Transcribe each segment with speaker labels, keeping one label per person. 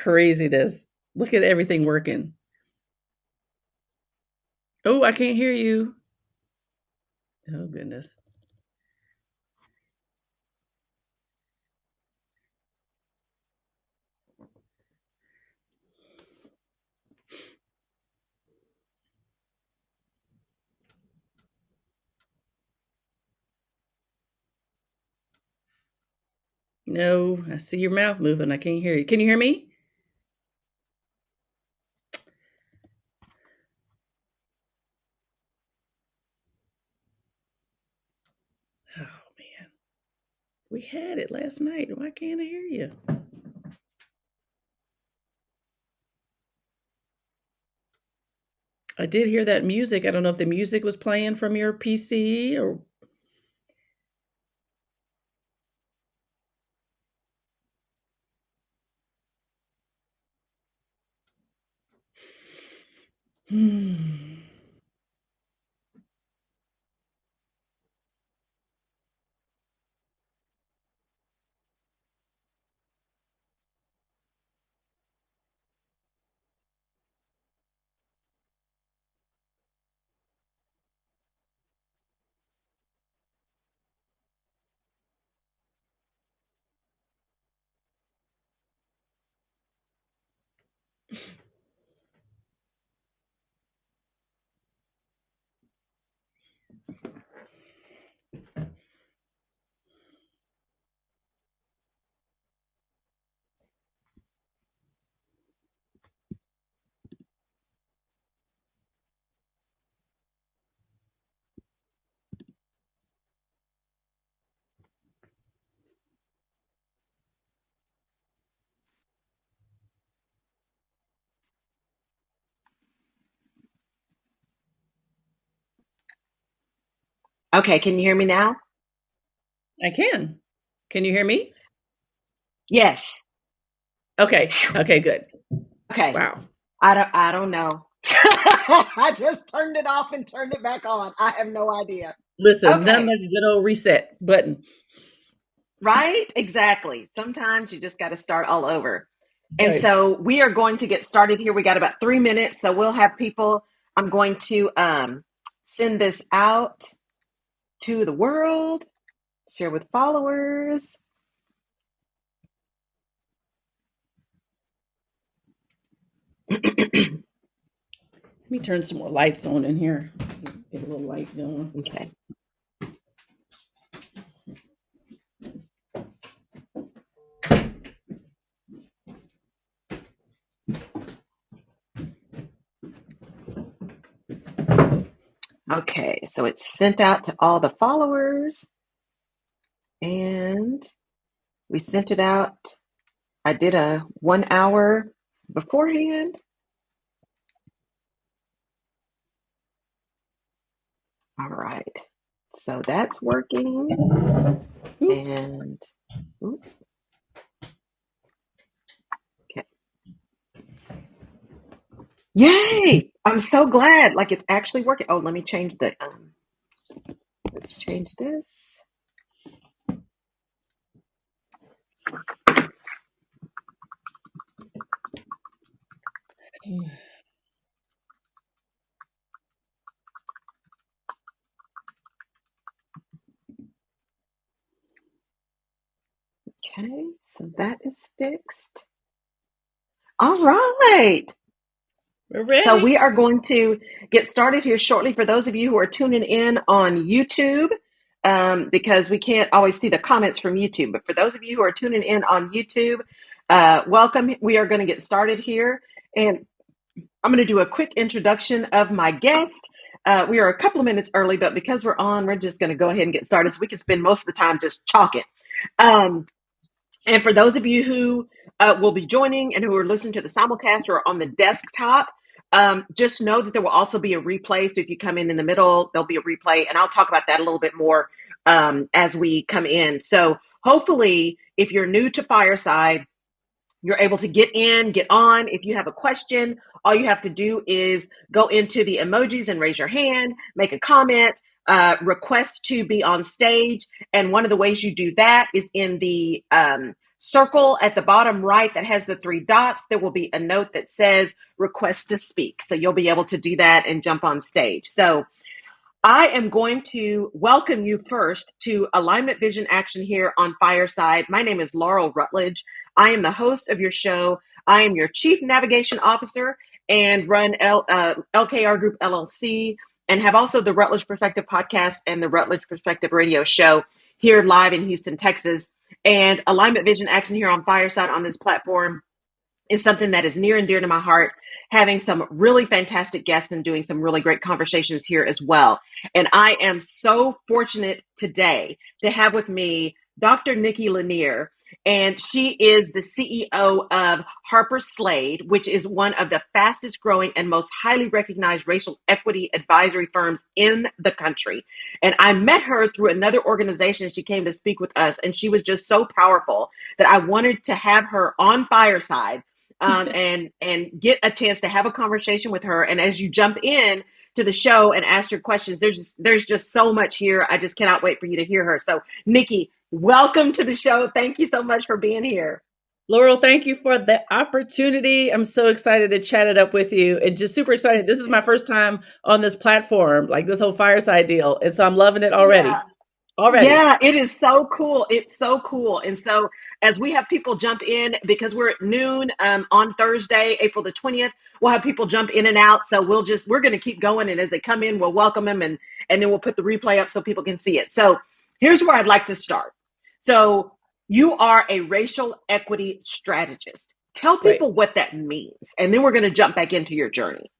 Speaker 1: craziness. Look at everything working. Oh, I can't hear you. Oh, goodness. No, I see your mouth moving. I can't hear you. Can you hear me? Oh, man. We had it last night. Why can't I hear you? I did hear that music. I don't know if the music was playing from your PC or. Hmm.
Speaker 2: Okay, can you hear me now?
Speaker 1: I can. Can you hear me?
Speaker 2: Yes.
Speaker 1: Okay. Okay, good.
Speaker 2: Okay.
Speaker 1: Wow.
Speaker 2: I don't know. I just turned it off and turned it back on. I have no idea.
Speaker 1: Listen, nothing
Speaker 2: Okay.
Speaker 1: like a good old reset button.
Speaker 2: Right? Exactly. Sometimes you just got to start all over. And
Speaker 1: Right.
Speaker 2: so we are going to get started here. We got about 3 minutes, so we'll have people. I'm going to send this out to the world, share with followers.
Speaker 1: Let me turn some more lights on in here. Get a little light going.
Speaker 2: Okay. Okay, so it's sent out to all the followers, and we sent it out. I did a 1 hour beforehand. All right, so that's working.
Speaker 1: Oop.
Speaker 2: And ooh, okay, yay! I'm so glad. Like it's actually working. Oh, let me change the. Let's change this. Okay, so that is fixed. All right.
Speaker 1: We're
Speaker 2: So
Speaker 1: ready.
Speaker 2: we are going to get started here shortly. For those of you who are tuning in on YouTube, because we can't always see the comments from YouTube, but for those of you who are tuning in on YouTube, welcome. We are going to get started here, and I'm going to do a quick introduction of my guest. We are a couple of minutes early, but because we're on, we're just going to go ahead and get started so we can spend most of the time just talking. And for those of you who will be joining and who are listening to the simulcast or on the desktop, just know that there will also be a replay. So if you come in the middle, there'll be a replay. And I'll talk about that a little bit more as we come in. So hopefully, if you're new to Fireside, you're able to get in, get on. If you have a question, all you have to do is go into the emojis and raise your hand, make a comment, request to be on stage. And one of the ways you do that is in the circle at the bottom right that has the three dots, there will be a note that says request to speak. So you'll be able to do that and jump on stage. So I am going to welcome you first to Alignment Vision Action here on Fireside. My name is Laurel Rutledge. I am the host of your show. I am your Chief Navigation Officer and run LKR Group LLC, and have also the Rutledge Perspective podcast and the Rutledge Perspective radio show here live in Houston, Texas. And Alignment Vision Action here on Fireside on this platform is something that is near and dear to my heart, having some really fantastic guests and doing some really great conversations here as well. And I am so fortunate today to have with me Dr. Nikki Lanier, and she is the CEO of Harper Slade, which is one of the fastest growing and most highly recognized racial equity advisory firms in the country. And I met her through another organization. She came to speak with us, and she was just so powerful that I wanted to have her on Fireside and get a chance to have a conversation with her. And as you jump in to the show and ask your questions, there's just so much here. I just cannot wait for you to hear her. So, Nikki, welcome to the show. Thank you so much for being here.
Speaker 1: Laurel, thank you for the opportunity. I'm so excited to chat it up with you, and just super excited. This is my first time on this platform, like this whole Fireside deal. And so I'm loving it already.
Speaker 2: Yeah, it is so cool. It's so cool. And so as we have people jump in, because we're at noon on Thursday, April the 20th, we'll have people jump in and out. So we're going to keep going. And as they come in, we'll welcome them, and then we'll put the replay up so people can see it. So here's where I'd like to start. So you are a racial equity strategist. Tell people what that means. And then we're going to jump back into your journey.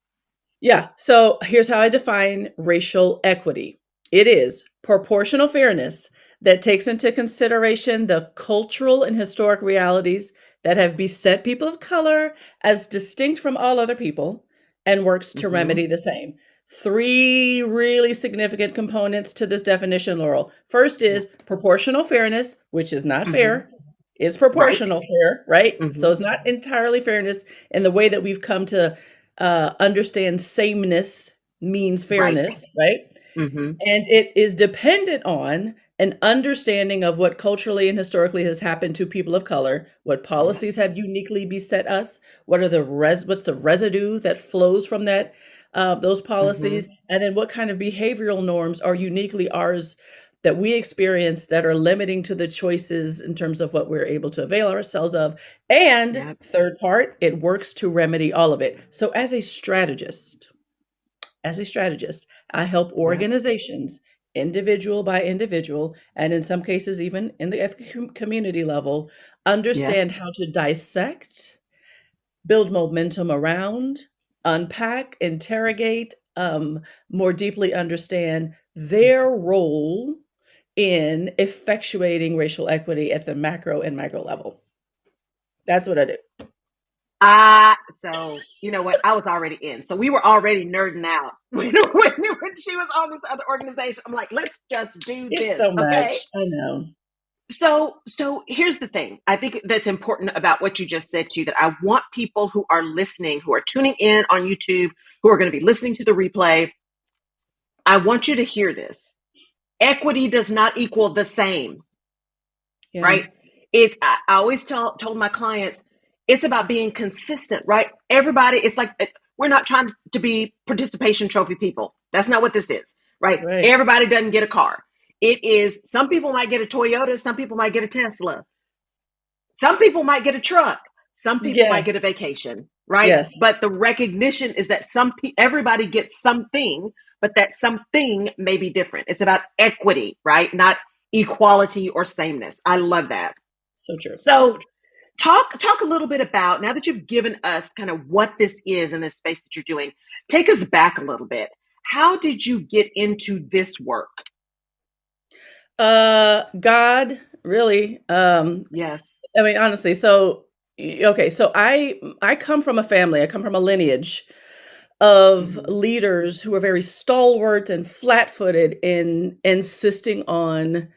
Speaker 1: Yeah. So here's how I define racial equity. It is proportional fairness that takes into consideration the cultural and historic realities that have beset people of color as distinct from all other people, and works to remedy the same. Three really significant components to this definition, Laurel. First is proportional fairness, which is not fair. It's proportional fair, right? So it's not entirely fairness in the way that we've come to understand sameness means fairness, right? And it is dependent on an understanding of what culturally and historically has happened to people of color, what policies have uniquely beset us, what are what's the residue that flows from that those policies, and then what kind of behavioral norms are uniquely ours that we experience that are limiting to the choices in terms of what we're able to avail ourselves of. And third part, it works to remedy all of it. So as a strategist, I help organizations, individual by individual, and in some cases, even in the community level, understand how to dissect, build momentum around, unpack, interrogate, more deeply understand their role in effectuating racial equity at the macro and micro level. That's what I do.
Speaker 2: So you know what? I was already in. So we were already nerding out when she was on this other organization. I'm like, let's just do this.
Speaker 1: So much.
Speaker 2: Okay.
Speaker 1: I know.
Speaker 2: So here's the thing. I think that's important about what you just said too, that I want people who are listening, who are tuning in on YouTube, who are going to be listening to the replay. I want you to hear this. Equity does not equal the same, right? I always told my clients, it's about being consistent, right? Everybody, it's like, we're not trying to be participation trophy people. That's not what this is, right? Everybody doesn't get a car. It is, some people might get a Toyota, some people might get a Tesla. Some people might get a truck. Some people might get a vacation, right? But the recognition is that everybody gets something, but that something may be different. It's about equity, right? Not equality or sameness. I love that.
Speaker 1: So true.
Speaker 2: So talk a little bit about, now that you've given us kind of what this is in this space that you're doing, take us back a little bit. How did you get into this work?
Speaker 1: God, really.
Speaker 2: Yes.
Speaker 1: I mean, honestly, so I come from a lineage of leaders who are very stalwart and flat-footed in insisting on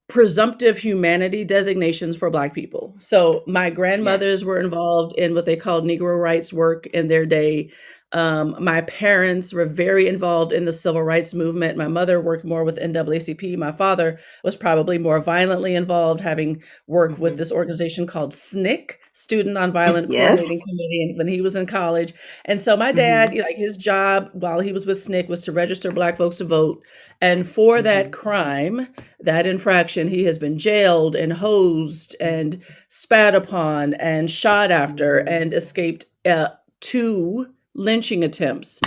Speaker 1: presumptive humanity designations for Black people. So my grandmothers were involved in what they called Negro rights work in their day. My parents were very involved in the civil rights movement. My mother worked more with NAACP. My father was probably more violently involved, having worked with
Speaker 2: Mhm.
Speaker 1: this organization called SNCC, Student Nonviolent
Speaker 2: Yes.
Speaker 1: Coordinating Committee, when he was in college. And so my dad,
Speaker 2: Mhm.
Speaker 1: like his job while he was with SNCC was to register Black folks to vote. And for that
Speaker 2: Mhm.
Speaker 1: crime, that infraction, he has been jailed and hosed and spat upon and shot after
Speaker 2: Mhm.
Speaker 1: and escaped two lynching attempts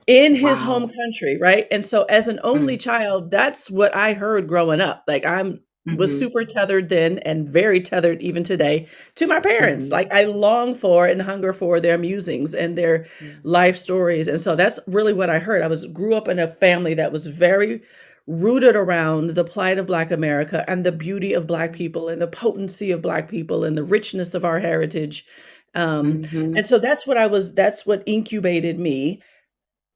Speaker 1: in his home
Speaker 2: Wow.
Speaker 1: country, right? And so as an only
Speaker 2: Mm.
Speaker 1: child, that's what I heard growing up. Like I'm was
Speaker 2: Mhm.
Speaker 1: super tethered then and very tethered even today to my parents.
Speaker 2: Mhm.
Speaker 1: Like I long for and hunger for their musings and their
Speaker 2: Yeah.
Speaker 1: life stories. And so that's really what I heard. I was grew up in a family that was very rooted around the plight of Black America and the beauty of Black people and the potency of Black people and the richness of our heritage. And
Speaker 2: Mhm.
Speaker 1: so that's what incubated me,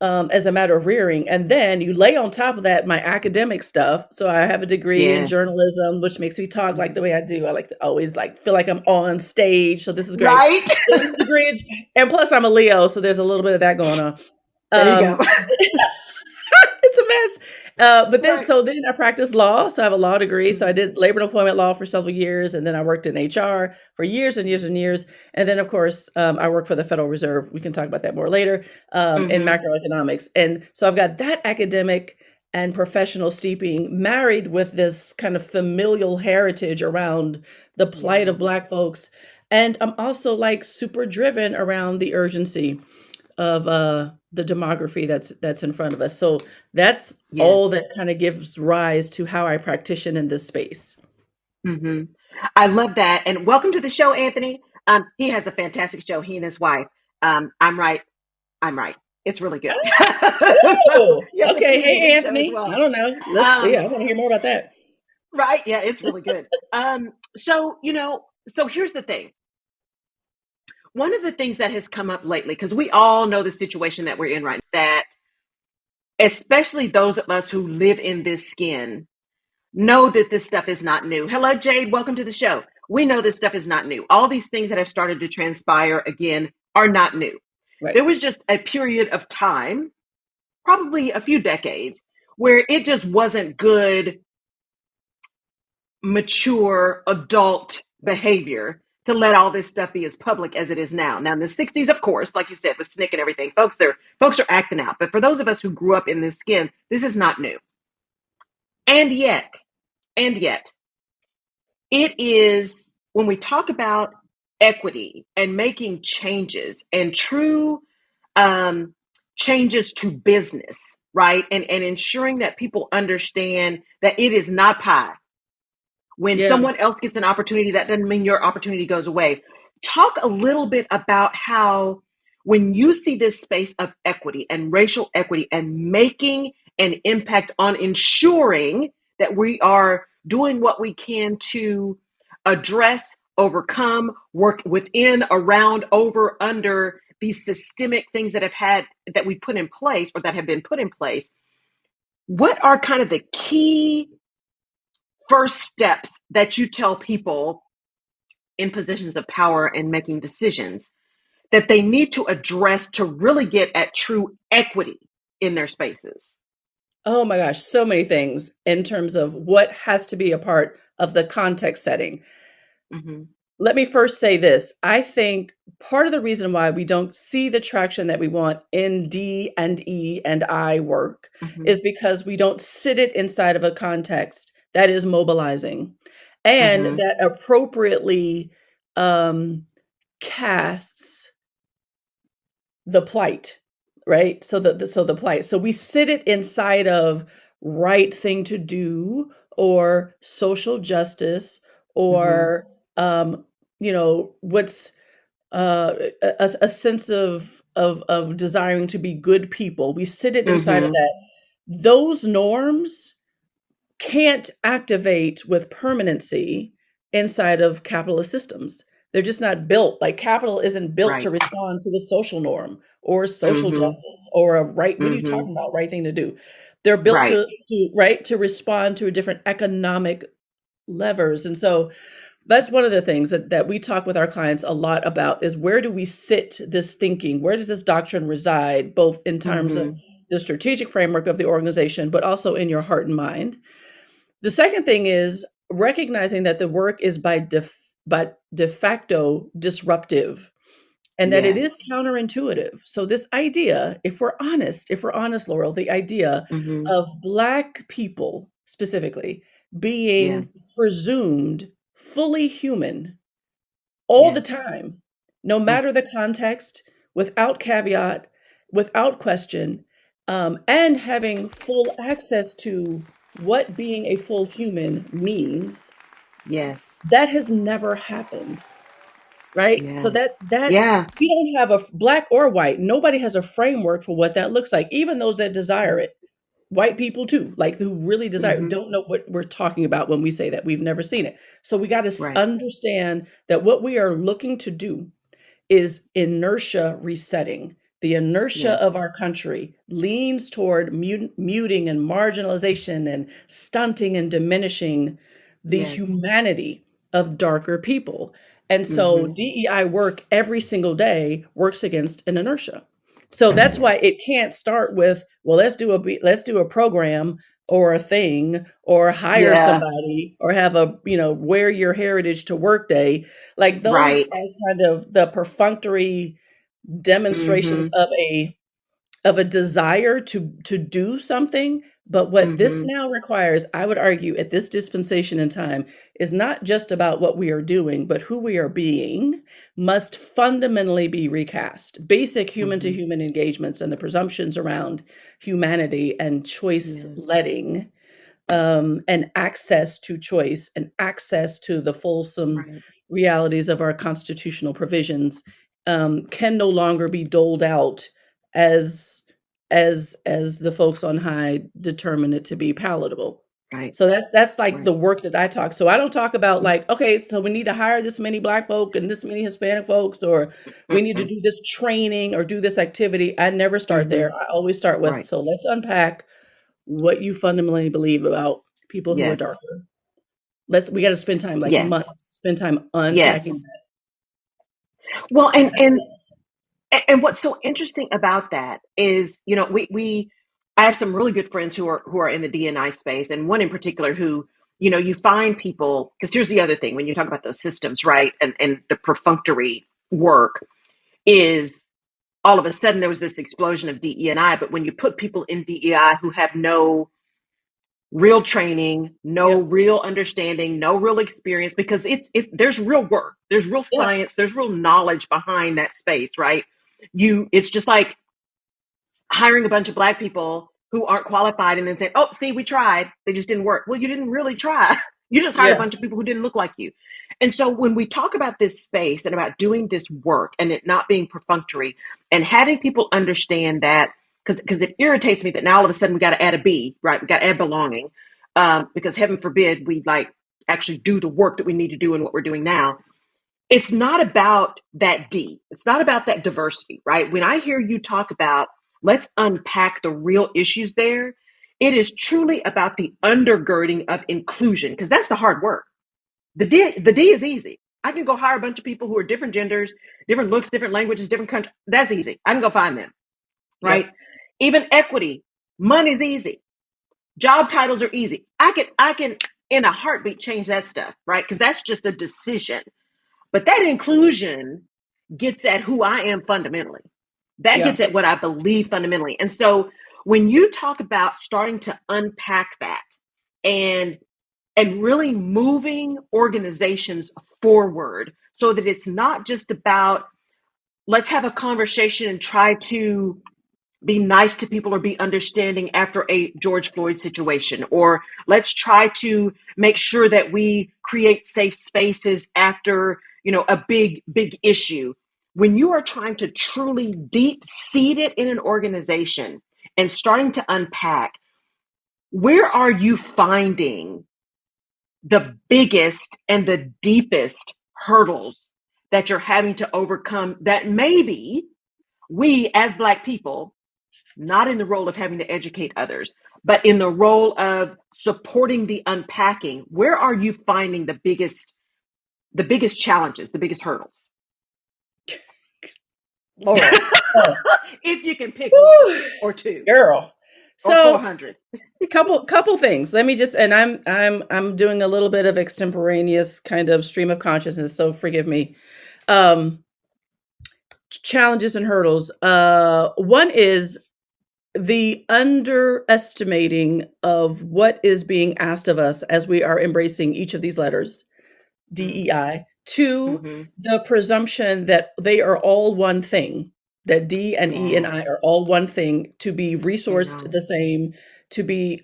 Speaker 1: as a matter of rearing. And then you lay on top of that my academic stuff. So I have a degree in
Speaker 2: Yes.
Speaker 1: journalism, which makes me talk like the
Speaker 2: Mhm.
Speaker 1: way I do. I like to always like feel like I'm on stage. So this is great.
Speaker 2: Right?
Speaker 1: So this degree, and plus I'm a Leo, so there's a little bit of that going on.
Speaker 2: There you go.
Speaker 1: Um, it's a mess. But
Speaker 2: Right.
Speaker 1: then I practiced law. So I have a law degree. So I
Speaker 2: Mhm.
Speaker 1: did labor and employment law for several years. And then I worked in HR for years and years and years. And then, of course, I work for the Federal Reserve. We can talk about that more later, in
Speaker 2: Mhm.
Speaker 1: macroeconomics. And so I've got that academic and professional steeping married with this kind of familial heritage around the plight
Speaker 2: Yeah.
Speaker 1: of Black folks. And I'm also like super driven around the urgency of the demography that's in front of us. So that's all
Speaker 2: Yes.
Speaker 1: that kind of gives rise to how I practitioner in this space.
Speaker 2: Mhm. I love that. And welcome to the show, Anthony. He has a fantastic show, he and his wife. I'm right. I'm right. It's really good. So
Speaker 1: Oh,
Speaker 2: you have to
Speaker 1: okay.
Speaker 2: tune into
Speaker 1: Hey,
Speaker 2: his show as
Speaker 1: Anthony. I
Speaker 2: well.
Speaker 1: don't know. Yeah, I
Speaker 2: Um,
Speaker 1: want to hear more about that.
Speaker 2: right. Yeah, it's really good. So, so here's the thing. One of the things that has come up lately, because we all know the situation that we're in right now, that especially those of us who live in this skin know that this stuff is not new. Hello, Jade. Welcome to the show. We know this stuff is not new. All these things that have started to transpire again are not new.
Speaker 1: Right.
Speaker 2: There was just a period of time, probably a few decades, where it just wasn't good, mature, adult behavior to let all this stuff be as public as it is now. Now, in the 60s, of course, like you said, with SNCC and everything, folks are acting out. But for those of us who grew up in this skin, this is not new. And yet, and yet, it is when we talk about equity and making changes and true um, changes to business, right? And ensuring that people understand that it is not pie. When
Speaker 1: Yeah.
Speaker 2: someone else gets an opportunity, that doesn't mean your opportunity goes away. Talk a little bit about how, when you see this space of equity and racial equity and making an impact on ensuring that we are doing what we can to address, overcome, work within, around, over, under these systemic things that we put in place or that have been put in place. What are kind of the key first steps that you tell people in positions of power and making decisions that they need to address to really get at true equity in their spaces?
Speaker 1: Oh my gosh, so many things in terms of what has to be a part of the context setting.
Speaker 2: Mm-hmm.
Speaker 1: Let me first say this. I think part of the reason why we don't see the traction that we want in D and E and I work
Speaker 2: Mm-hmm.
Speaker 1: is because we don't sit it inside of a context that is mobilizing and
Speaker 2: Mm-hmm.
Speaker 1: that appropriately um, casts the plight, right? So the plight. So we sit it inside of right thing to do or social justice
Speaker 2: Mm-hmm.
Speaker 1: or what's a sense of desiring to be good people. We sit it inside of
Speaker 2: Mm-hmm.
Speaker 1: that. Those norms can't activate with permanency inside of capitalist systems. They're just not built. Like capital isn't built to
Speaker 2: Right.
Speaker 1: respond to a social norm or social
Speaker 2: Mm-hmm.
Speaker 1: justice or a right. What are you
Speaker 2: Mm-hmm.
Speaker 1: talking about? Right thing to do. They're built
Speaker 2: Right.
Speaker 1: to right to respond to a different economic levers. And so That's one of the things that we talk with our clients a lot about is where do we sit this thinking? Where does this doctrine reside, both in terms of
Speaker 2: Mm-hmm.
Speaker 1: the strategic framework of the organization, but also in your heart and mind? The second thing is recognizing that the work is by de facto disruptive and that it
Speaker 2: Yes.
Speaker 1: is counterintuitive. So this idea, if we're honest, Laurel, the idea
Speaker 2: Mm-hmm.
Speaker 1: of Black people specifically
Speaker 2: Yeah.
Speaker 1: being presumed fully human all the
Speaker 2: Yes.
Speaker 1: time, no
Speaker 2: Mm.
Speaker 1: matter the context, without caveat, without question, and having full access to what being a full human means,
Speaker 2: Yes.
Speaker 1: that has never happened, right? So
Speaker 2: Yeah.
Speaker 1: that
Speaker 2: Yeah.
Speaker 1: we don't have black or white. Nobody has a framework for what that looks like. Even those that desire it, white people too, like who really desire,
Speaker 2: Mm-hmm.
Speaker 1: don't know what we're talking about when we say that. We've never seen it. So we got to
Speaker 2: Right.
Speaker 1: understand that what we are looking to do is inertia resetting. The inertia of
Speaker 2: Yes.
Speaker 1: our country leans toward muting and marginalization and stunting and diminishing the
Speaker 2: Yes.
Speaker 1: humanity of darker people. And so
Speaker 2: Mm-hmm.
Speaker 1: DEI work every single day works against an inertia. So that's why
Speaker 2: Yes.
Speaker 1: it can't start with, well, let's do a program or a thing or hire
Speaker 2: Yeah.
Speaker 1: somebody or have a, wear your heritage to work day. Like those
Speaker 2: Right.
Speaker 1: are kind of the perfunctory demonstrations
Speaker 2: Mm-hmm.
Speaker 1: of a desire to do something. But what this
Speaker 2: Mm-hmm.
Speaker 1: now requires, I would argue, at this dispensation in time, is not just about what we are doing, but who we are being must fundamentally be recast. Basic human to
Speaker 2: Mm-hmm.
Speaker 1: human engagements and the presumptions around humanity and choice
Speaker 2: Yes.
Speaker 1: letting, and access to choice and access to the fulsome
Speaker 2: Right.
Speaker 1: realities of our constitutional provisions, can no longer be doled out as as the folks on high determine it to be palatable.
Speaker 2: Right.
Speaker 1: So that's like
Speaker 2: Right.
Speaker 1: the work that I talk. So I don't talk about like, okay, so we need to hire this many Black folk and this many Hispanic folks, or we need to
Speaker 2: Mm-mm.
Speaker 1: do this training or do this activity. I never start
Speaker 2: Mm-hmm.
Speaker 1: there. I always start with,
Speaker 2: Right.
Speaker 1: so let's unpack what you fundamentally believe about people who are
Speaker 2: Yes.
Speaker 1: darker. We got to spend time, like
Speaker 2: Yes.
Speaker 1: months, spend time
Speaker 2: Yes.
Speaker 1: unpacking
Speaker 2: Well,
Speaker 1: that.
Speaker 2: and what's so interesting about that is, we I have some really good friends who are in the D&I space, and one in particular who, you find people, because here's the other thing when you talk about those systems, right? And the perfunctory work is all of a sudden there was this explosion of DE&I, but when you put people in DEI who have no real training, no
Speaker 1: Yep.
Speaker 2: real understanding, no real experience, because there's real work, there's real
Speaker 1: Yeah.
Speaker 2: science, there's real knowledge behind that space, right? It's just like hiring a bunch of Black people who aren't qualified and then saying, oh, see, we tried, they just didn't work. Well, you didn't really try. You just hired a
Speaker 1: Yeah.
Speaker 2: bunch of people who didn't look like you. And so when we talk about this space and about doing this work and it not being perfunctory and having people understand that, because it irritates me that now all of a sudden we got to add a B, right? We got to add belonging, because heaven forbid we like actually do the work that we need to do and what we're doing now. It's not about that D. It's not about that diversity, right? When I hear you talk about let's unpack the real issues there, it is truly about the undergirding of inclusion, because that's the hard work. The D is easy. I can go hire a bunch of people who are different genders, different looks, different languages, different countries. That's easy. I can go find them, right?
Speaker 1: Yep.
Speaker 2: Even equity, money's easy. Job titles are easy. I can in a heartbeat change that stuff, right? Because that's just a decision. But that inclusion gets at who I am fundamentally. That
Speaker 1: Yeah.
Speaker 2: gets at what I believe fundamentally. And so when you talk about starting to unpack that and really moving organizations forward so that it's not just about let's have a conversation and try to be nice to people or be understanding after a George Floyd situation, or let's try to make sure that we create safe spaces after, a big issue. When you are trying to truly deep seed it in an organization and starting to unpack, where are you finding the biggest and the deepest hurdles that you're having to overcome that maybe we as Black people, not in the role of having to educate others, but in the role of supporting the unpacking? Where are you finding the biggest the biggest challenges, the biggest hurdles?
Speaker 1: Lord. Oh,
Speaker 2: If you can pick one
Speaker 1: whew,
Speaker 2: or two
Speaker 1: girl.
Speaker 2: or
Speaker 1: So
Speaker 2: 400.
Speaker 1: couple things. Let me just, and I'm doing a little bit of extemporaneous kind of stream of consciousness, so forgive me. Um, Challenges and hurdles. One is the underestimating of what is being asked of us as we are embracing each of these letters, DEI. Two,
Speaker 2: Mm-hmm.
Speaker 1: the presumption that they are all one thing, that D and E and
Speaker 2: Yeah,
Speaker 1: I are all one thing, to be
Speaker 2: I
Speaker 1: resourced
Speaker 2: know.
Speaker 1: the same, to be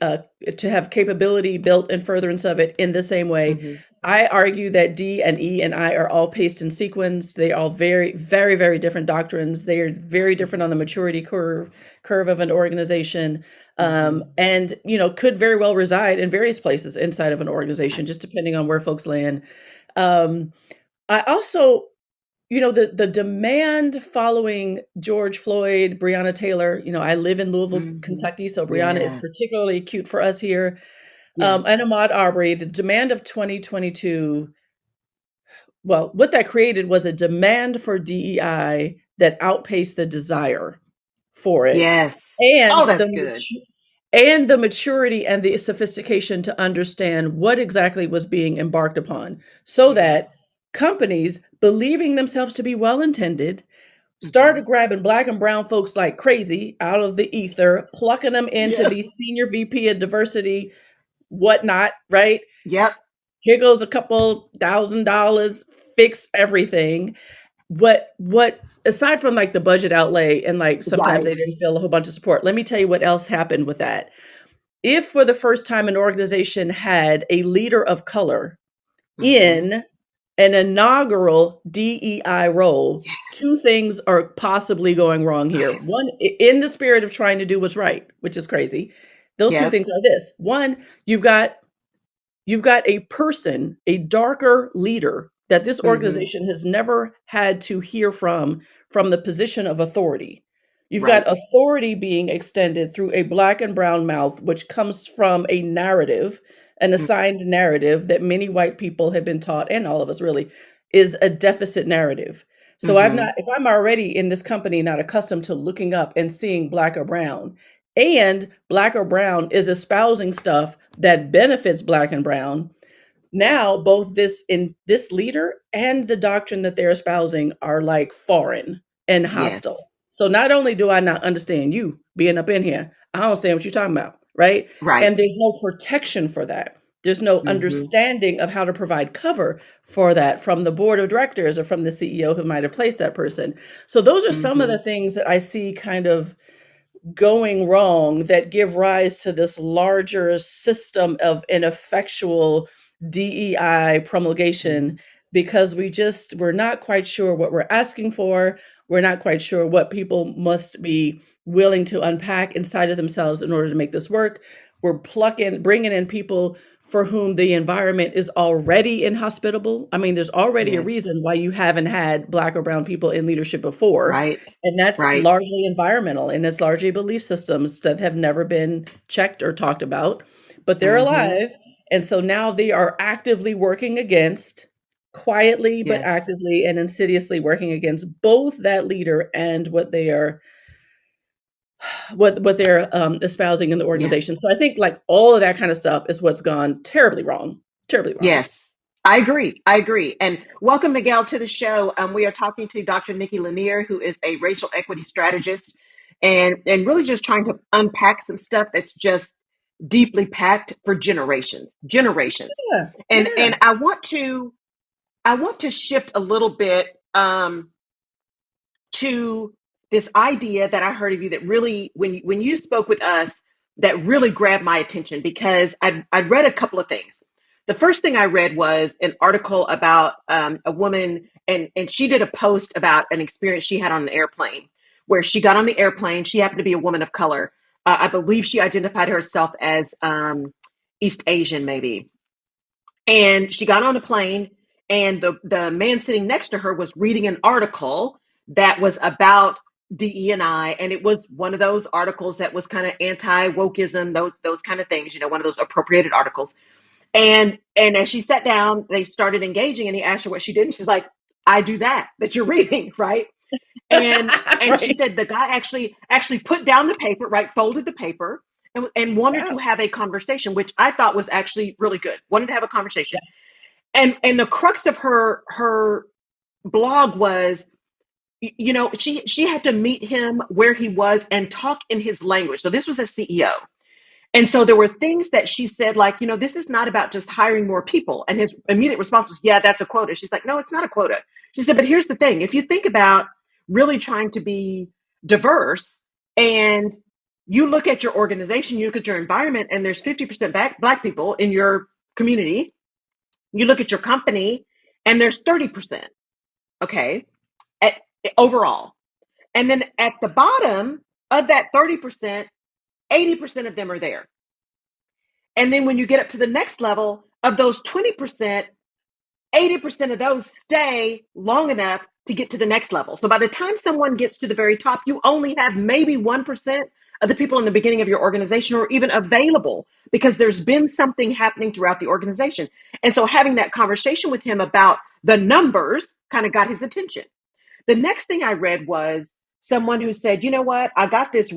Speaker 1: to have capability built in furtherance of it in the same way.
Speaker 2: Mm-hmm.
Speaker 1: I argue that D and E and I are all paced and sequenced. They all very, very, very different doctrines. They are very different on the maturity curve of an organization,
Speaker 2: Mm-hmm.
Speaker 1: and could very well reside in various places inside of an organization,
Speaker 2: Right.
Speaker 1: just depending on where folks land. um, I also, the demand following George Floyd, Breonna Taylor. I live in Louisville,
Speaker 2: Mm-hmm.
Speaker 1: Kentucky, so Breonna is
Speaker 2: Yeah.
Speaker 1: particularly acute for us here.
Speaker 2: Yes.
Speaker 1: And Ahmaud Arbery, the demand of 2022, well, what that created was a demand for DEI that outpaced the desire for it,
Speaker 2: Yes.
Speaker 1: and
Speaker 2: Oh, that's good.
Speaker 1: the maturity and the sophistication to understand what exactly was being embarked upon, so
Speaker 2: Yes.
Speaker 1: that companies, believing themselves to be well intended,
Speaker 2: Mm-hmm.
Speaker 1: started grabbing black and brown folks like crazy out of the ether, plucking them into
Speaker 2: Yes.
Speaker 1: these senior VP of diversity, whatnot, right?
Speaker 2: Yep.
Speaker 1: Here goes a couple $1,000, fix everything. What aside from like the budget outlay, and like sometimes
Speaker 2: Right.
Speaker 1: they didn't feel a whole bunch of support, let me tell you what else happened with that. If for the first time an organization had a leader of color
Speaker 2: Mm-hmm.
Speaker 1: in an inaugural DEI role, two things are possibly going wrong here. One, in the spirit of trying to do what's right, which is crazy. Those two
Speaker 2: Yes.
Speaker 1: things are this. One, you've got a person, a darker leader that this
Speaker 2: Mm-hmm.
Speaker 1: organization has never had to hear from the position of authority. You've got
Speaker 2: Right.
Speaker 1: authority being extended through a black and brown mouth, which comes from a narrative, an
Speaker 2: Mm.
Speaker 1: assigned narrative that many white people have been taught, and all of us really, is a deficit narrative. So
Speaker 2: Mm-hmm.
Speaker 1: if I'm already in this company not accustomed to looking up and seeing black or brown, and black or brown is espousing stuff that benefits black and brown, now both this leader and the doctrine that they're espousing are like foreign and
Speaker 2: Yes.
Speaker 1: hostile. So not only do I not understand you being up in here, I don't understand what you're talking about, right?
Speaker 2: Right.
Speaker 1: And there's no protection for that. There's no
Speaker 2: Mm-hmm.
Speaker 1: understanding of how to provide cover for that from the board of directors or from the CEO who might have placed that person. So those are some of
Speaker 2: Mm-hmm.
Speaker 1: the things that I see kind of going wrong that give rise to this larger system of ineffectual DEI
Speaker 2: Mm-hmm.
Speaker 1: promulgation, because we're not quite sure what we're asking for. We're not quite sure what people must be willing to unpack inside of themselves in order to make this work. We're bringing in people for whom the environment is already inhospitable. I mean, there's already a
Speaker 2: Yes.
Speaker 1: reason why you haven't had black or brown people in leadership before,
Speaker 2: Right.
Speaker 1: and that's
Speaker 2: Right.
Speaker 1: largely environmental, and it's largely belief systems that have never been checked or talked about, but they're
Speaker 2: Mm-hmm.
Speaker 1: alive. And so now they are actively working against, quietly but
Speaker 2: Yes.
Speaker 1: actively and insidiously working against both that leader and what they're espousing in the
Speaker 2: Yeah.
Speaker 1: organization. So I think like all of that kind of stuff is what's gone terribly wrong, terribly wrong.
Speaker 2: Yes. I agree. I agree. And welcome, Miguel, to the show. We are talking to Dr. Nikki Lanier, who is a racial equity strategist, and really just trying to unpack some stuff that's just deeply packed for generations, generations.
Speaker 1: Yeah,
Speaker 2: And
Speaker 1: yeah.
Speaker 2: I want to shift a little bit to this idea that I heard of you that really, when you spoke with us, that really grabbed my attention because I'd read a couple of things. The first thing I read was an article about a woman, and she did a post about an experience she had on an airplane, where she got on the airplane. She happened to be a woman of color. I believe she identified herself as East Asian, maybe. And she got on a plane, and the man sitting next to her was reading an article that was about DE&I, and it was one of those articles that was kind of anti wokeism, those kind of things, one of those appropriated articles. And as she sat down, they started engaging, and he asked her what she did, and she's like, "I do that you're reading, right?" And she
Speaker 1: Right.
Speaker 2: said the guy actually put down the paper, right, folded the paper, and wanted to
Speaker 1: Wow.
Speaker 2: have a conversation, which I thought was actually really good. Wanted to have a conversation,
Speaker 1: Yeah.
Speaker 2: and the crux of her blog was, she had to meet him where he was and talk in his language. So this was a CEO. And so there were things that she said, like, this is not about just hiring more people. And his immediate response was, yeah, that's a quota. She's like, no, it's not a quota. She said, but here's the thing. If you think about really trying to be diverse, and you look at your organization, you look at your environment, and there's 50% Black people in your community, you look at your company, and there's 30%, okay, at, overall. And then at the bottom of that 30%, 80% of them are there. And then when you get up to the next level, of those 20%, 80% of those stay long enough to get to the next level. So by the time someone gets to the very top, you only have maybe 1% of the people in the beginning of your organization or even available, because there's been something happening throughout the organization. And so having that conversation with him about the numbers kind of got his attention. The next thing I read was someone who said, you know what, I got this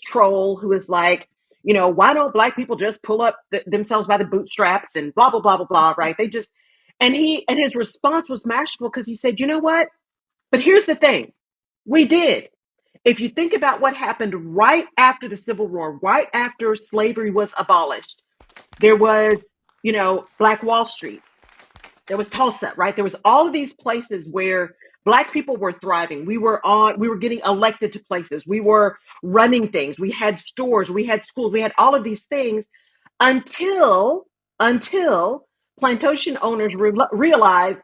Speaker 2: troll who is like, why don't Black people just pull up themselves by the bootstraps and blah, blah, blah, blah, blah, right? And his response was masterful, because he said, you know what, but here's the thing, we did. If you think about what happened right after the Civil War, right after slavery was abolished, there was, Black Wall Street. There was Tulsa, right? There was all of these places where Black people were thriving. We were getting elected to places. We were running things. We had stores, we had schools, we had all of these things, until plantation owners realized,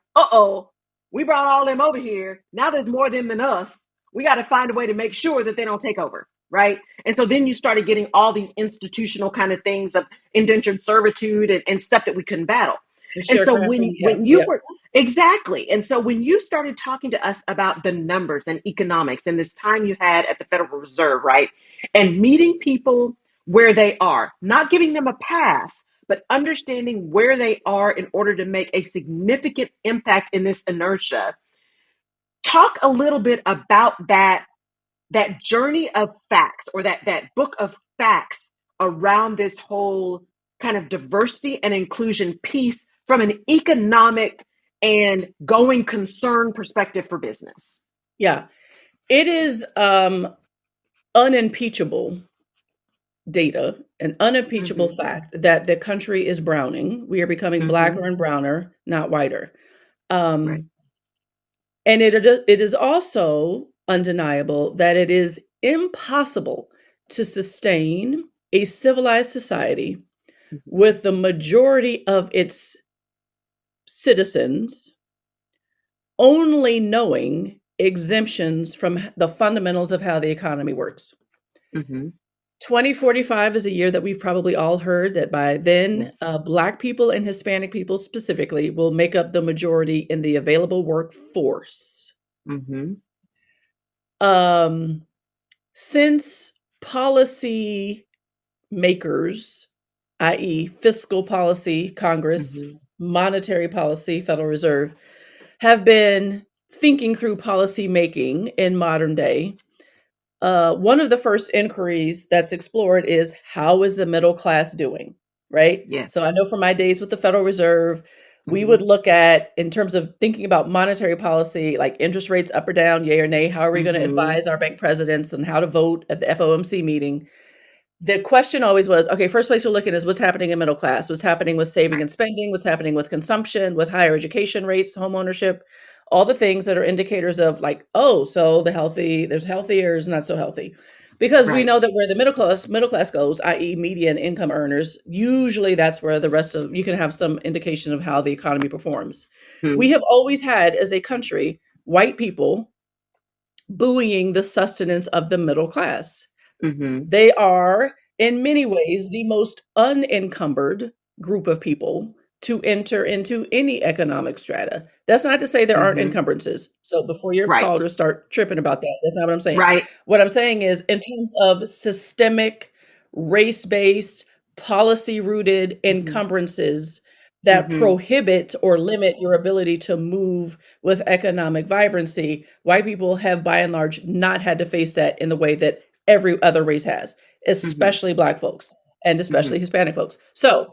Speaker 2: we brought all them over here. Now there's more of them than us. We got to find a way to make sure that they don't take over, right? And so then you started getting all these institutional kind of things of indentured servitude and stuff that we couldn't battle.
Speaker 1: The
Speaker 2: And so
Speaker 1: sharecropping. Yeah.
Speaker 2: when you
Speaker 1: Yeah.
Speaker 2: were exactly, and so when you started talking to us about the numbers and economics and this time you had at the Federal Reserve, right, and meeting people where they are, not giving them a pass, but understanding where they are in order to make a significant impact in this inertia. Talk a little bit about that journey of facts, or that book of facts around this whole kind of diversity and inclusion piece from an economic and going concern perspective for business.
Speaker 1: Yeah. It is unimpeachable data, an unimpeachable
Speaker 2: Mm-hmm.
Speaker 1: fact that the country is browning. We are becoming
Speaker 2: Mm-hmm.
Speaker 1: blacker and browner, not whiter.
Speaker 2: Right.
Speaker 1: Um, and it is also undeniable that it is impossible to sustain a civilized society
Speaker 2: Mm-hmm.
Speaker 1: with the majority of its citizens only knowing exemptions from the fundamentals of how the economy works.
Speaker 2: Mm-hmm.
Speaker 1: 2045 is a year that we've probably all heard that by then,
Speaker 2: Yes.
Speaker 1: Black people and Hispanic people specifically will make up the majority in the available workforce.
Speaker 2: Mm-hmm.
Speaker 1: Um, since policy makers, i.e., fiscal policy, Congress,
Speaker 2: Mm-hmm.
Speaker 1: monetary policy, Federal Reserve, have been thinking through policy making in modern day, one of the first inquiries that's explored is, how is the middle class doing? Right? So I
Speaker 2: Yes.
Speaker 1: know from my days with the Federal Reserve, we
Speaker 2: Mm-hmm.
Speaker 1: would look at, in terms of thinking about monetary policy, like interest rates up or down, yay or nay, how are we going to
Speaker 2: Mm-hmm.
Speaker 1: advise our bank presidents on how to vote at the FOMC meeting? The question always was, okay, first place we're looking is what's happening in middle class, what's happening with saving
Speaker 2: Right.
Speaker 1: and spending, what's happening with consumption, with higher education rates, home ownership, all the things that are indicators of like, oh, so there's healthier is not so healthy. Because we
Speaker 2: Right.
Speaker 1: know that where the middle class goes, i.e. median income earners, usually that's where the rest of you can have some indication of how the economy performs.
Speaker 2: Mm-hmm.
Speaker 1: We have always had, as a country, white people buoying the sustenance of the middle class.
Speaker 2: Mm-hmm.
Speaker 1: They are, in many ways, the most unencumbered group of people to enter into any economic strata. That's not to say there aren't
Speaker 2: Mm-hmm.
Speaker 1: encumbrances. So before your
Speaker 2: Right.
Speaker 1: callers start tripping about that, that's not what I'm saying.
Speaker 2: Right.
Speaker 1: What I'm saying is, in terms of systemic, race-based, policy-rooted
Speaker 2: Mm-hmm.
Speaker 1: encumbrances, that
Speaker 2: Mm-hmm.
Speaker 1: prohibit or limit your ability to move with economic vibrancy. White people have, by and large, not had to face that in the way that every other race has,
Speaker 2: Mm-hmm.
Speaker 1: especially Black folks and
Speaker 2: Mm-hmm.
Speaker 1: especially Hispanic folks. So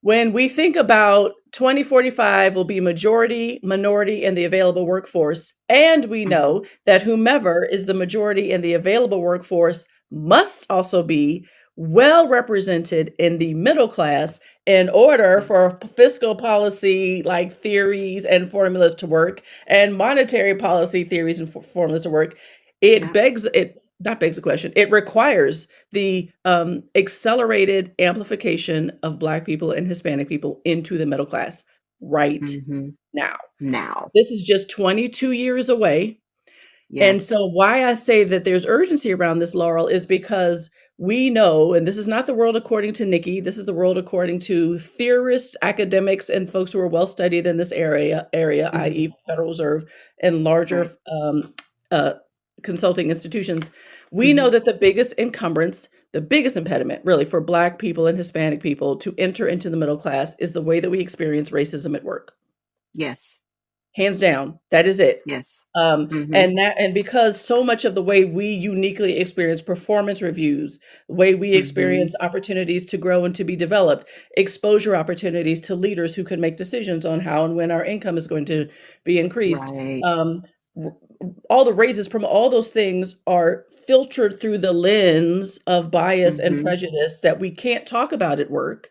Speaker 1: when we think about 2045 will be majority, minority in the available workforce, and we
Speaker 2: Mm-hmm.
Speaker 1: know that whomever is the majority in the available workforce must also be well represented in the middle class in order
Speaker 2: Yes.
Speaker 1: for fiscal policy like theories and formulas to work and monetary policy theories and formulas to work. It
Speaker 2: Yeah.
Speaker 1: begs it not begs the question. It requires the accelerated amplification of Black people and Hispanic people into the middle class right
Speaker 2: Mm-hmm.
Speaker 1: now.
Speaker 2: Now.
Speaker 1: This is just 22 years away. And
Speaker 2: Yes.
Speaker 1: so, why I say that there's urgency around this, Laurel, is because we know, and this is not the world according to Nikki, this is the world according to theorists, academics, and folks who are well studied in this area,
Speaker 2: Mm-hmm.
Speaker 1: i.e., Federal Reserve and larger
Speaker 2: Right.
Speaker 1: uh, consulting institutions. We
Speaker 2: Mm-hmm.
Speaker 1: know that the biggest encumbrance, the biggest impediment, really, for Black people and Hispanic people to enter into the middle class is the way that we experience racism at work.
Speaker 2: Yes.
Speaker 1: Hands down, that is it.
Speaker 2: Yes.
Speaker 1: Um,
Speaker 2: Mm-hmm.
Speaker 1: and because so much of the way we uniquely experience performance reviews, the way we
Speaker 2: Mm-hmm.
Speaker 1: experience opportunities to grow and to be developed, exposure opportunities to leaders who can make decisions on how and when our income is going to be increased.
Speaker 2: Right.
Speaker 1: Um, all the raises from all those things are filtered through the lens of bias and
Speaker 2: Mm-hmm.
Speaker 1: prejudice that we can't talk about at work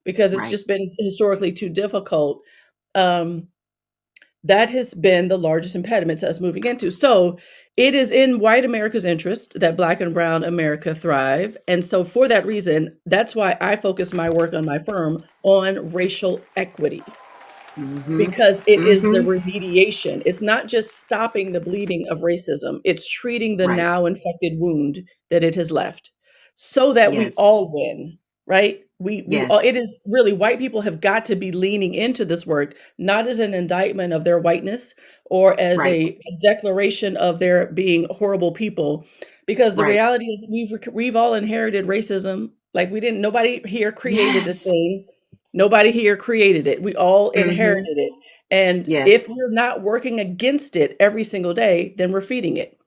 Speaker 1: because it's
Speaker 2: Right.
Speaker 1: just been historically too difficult. Um, that has been the largest impediment to us moving into. So it is in white America's interest that Black and Brown America thrive. And so for that reason, that's why I focus my work on my firm on racial equity,
Speaker 2: Mm-hmm.
Speaker 1: because it is the
Speaker 2: Mm-hmm.
Speaker 1: remediation. It's not just stopping the bleeding of racism, it's treating the
Speaker 2: Right.
Speaker 1: now infected wound that it has left so that we
Speaker 2: Yes.
Speaker 1: all win, right? We all, it
Speaker 2: Yes.
Speaker 1: is really white people have got to be leaning into this work, not as an indictment of their whiteness or as
Speaker 2: Right.
Speaker 1: a declaration of their being horrible people, because the
Speaker 2: Right.
Speaker 1: reality is we've all inherited racism. Like we didn't, nobody here created this
Speaker 2: Yes.
Speaker 1: thing. Nobody here created it. We all
Speaker 2: Mm-hmm.
Speaker 1: inherited it. And
Speaker 2: Yes.
Speaker 1: if we're not working against it every single day, then we're feeding it.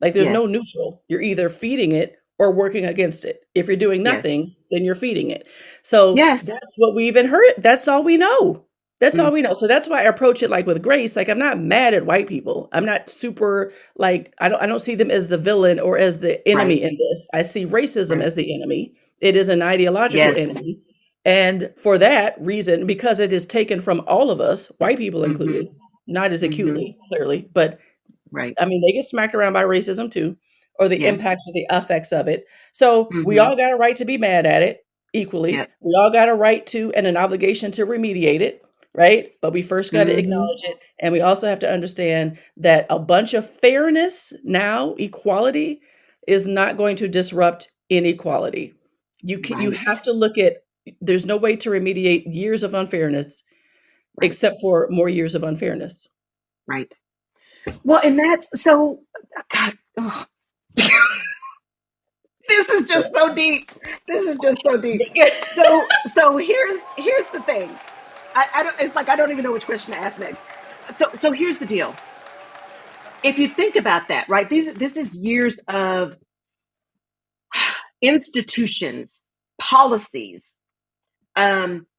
Speaker 1: Like there's no
Speaker 2: Yes.
Speaker 1: neutral. You're either feeding it or working against it. If you're doing
Speaker 2: Yes.
Speaker 1: nothing, then you're feeding it. So
Speaker 2: Yes.
Speaker 1: that's what we've inherited. That's all we know. That's all
Speaker 2: Mm.
Speaker 1: we know. So that's why I approach it like with grace. Like I'm not mad at white people. I'm not super like I don't see them as the villain or as the
Speaker 2: Right.
Speaker 1: enemy in this. I see racism
Speaker 2: Right.
Speaker 1: as the enemy. It is an ideological
Speaker 2: Yes.
Speaker 1: enemy. And for that reason, because it is taken from all of us, white people included,
Speaker 2: Mm-hmm.
Speaker 1: not as
Speaker 2: Mm-hmm.
Speaker 1: acutely, clearly, but
Speaker 2: Right.
Speaker 1: I mean, they get smacked around by racism too, or the
Speaker 2: Yes.
Speaker 1: impact or the effects of it. So we
Speaker 2: Mm-hmm.
Speaker 1: all got a right to be mad at it equally.
Speaker 2: Yep.
Speaker 1: We all got a right to and an obligation to remediate it, right? But we first got to
Speaker 2: Mm-hmm.
Speaker 1: acknowledge it. And we also have to understand that a bunch of fairness now, equality, is not going to disrupt inequality. You
Speaker 2: Right.
Speaker 1: have to look at there's no way to remediate years of unfairness
Speaker 2: Right.
Speaker 1: except for more years of unfairness.
Speaker 2: Right. Well, and that's so. God, oh, this is just so deep. This is just so deep. So here's the thing. I don't. It's like I don't even know which question to ask next. So here's the deal. If you think about that, right? This is years of institutions, policies,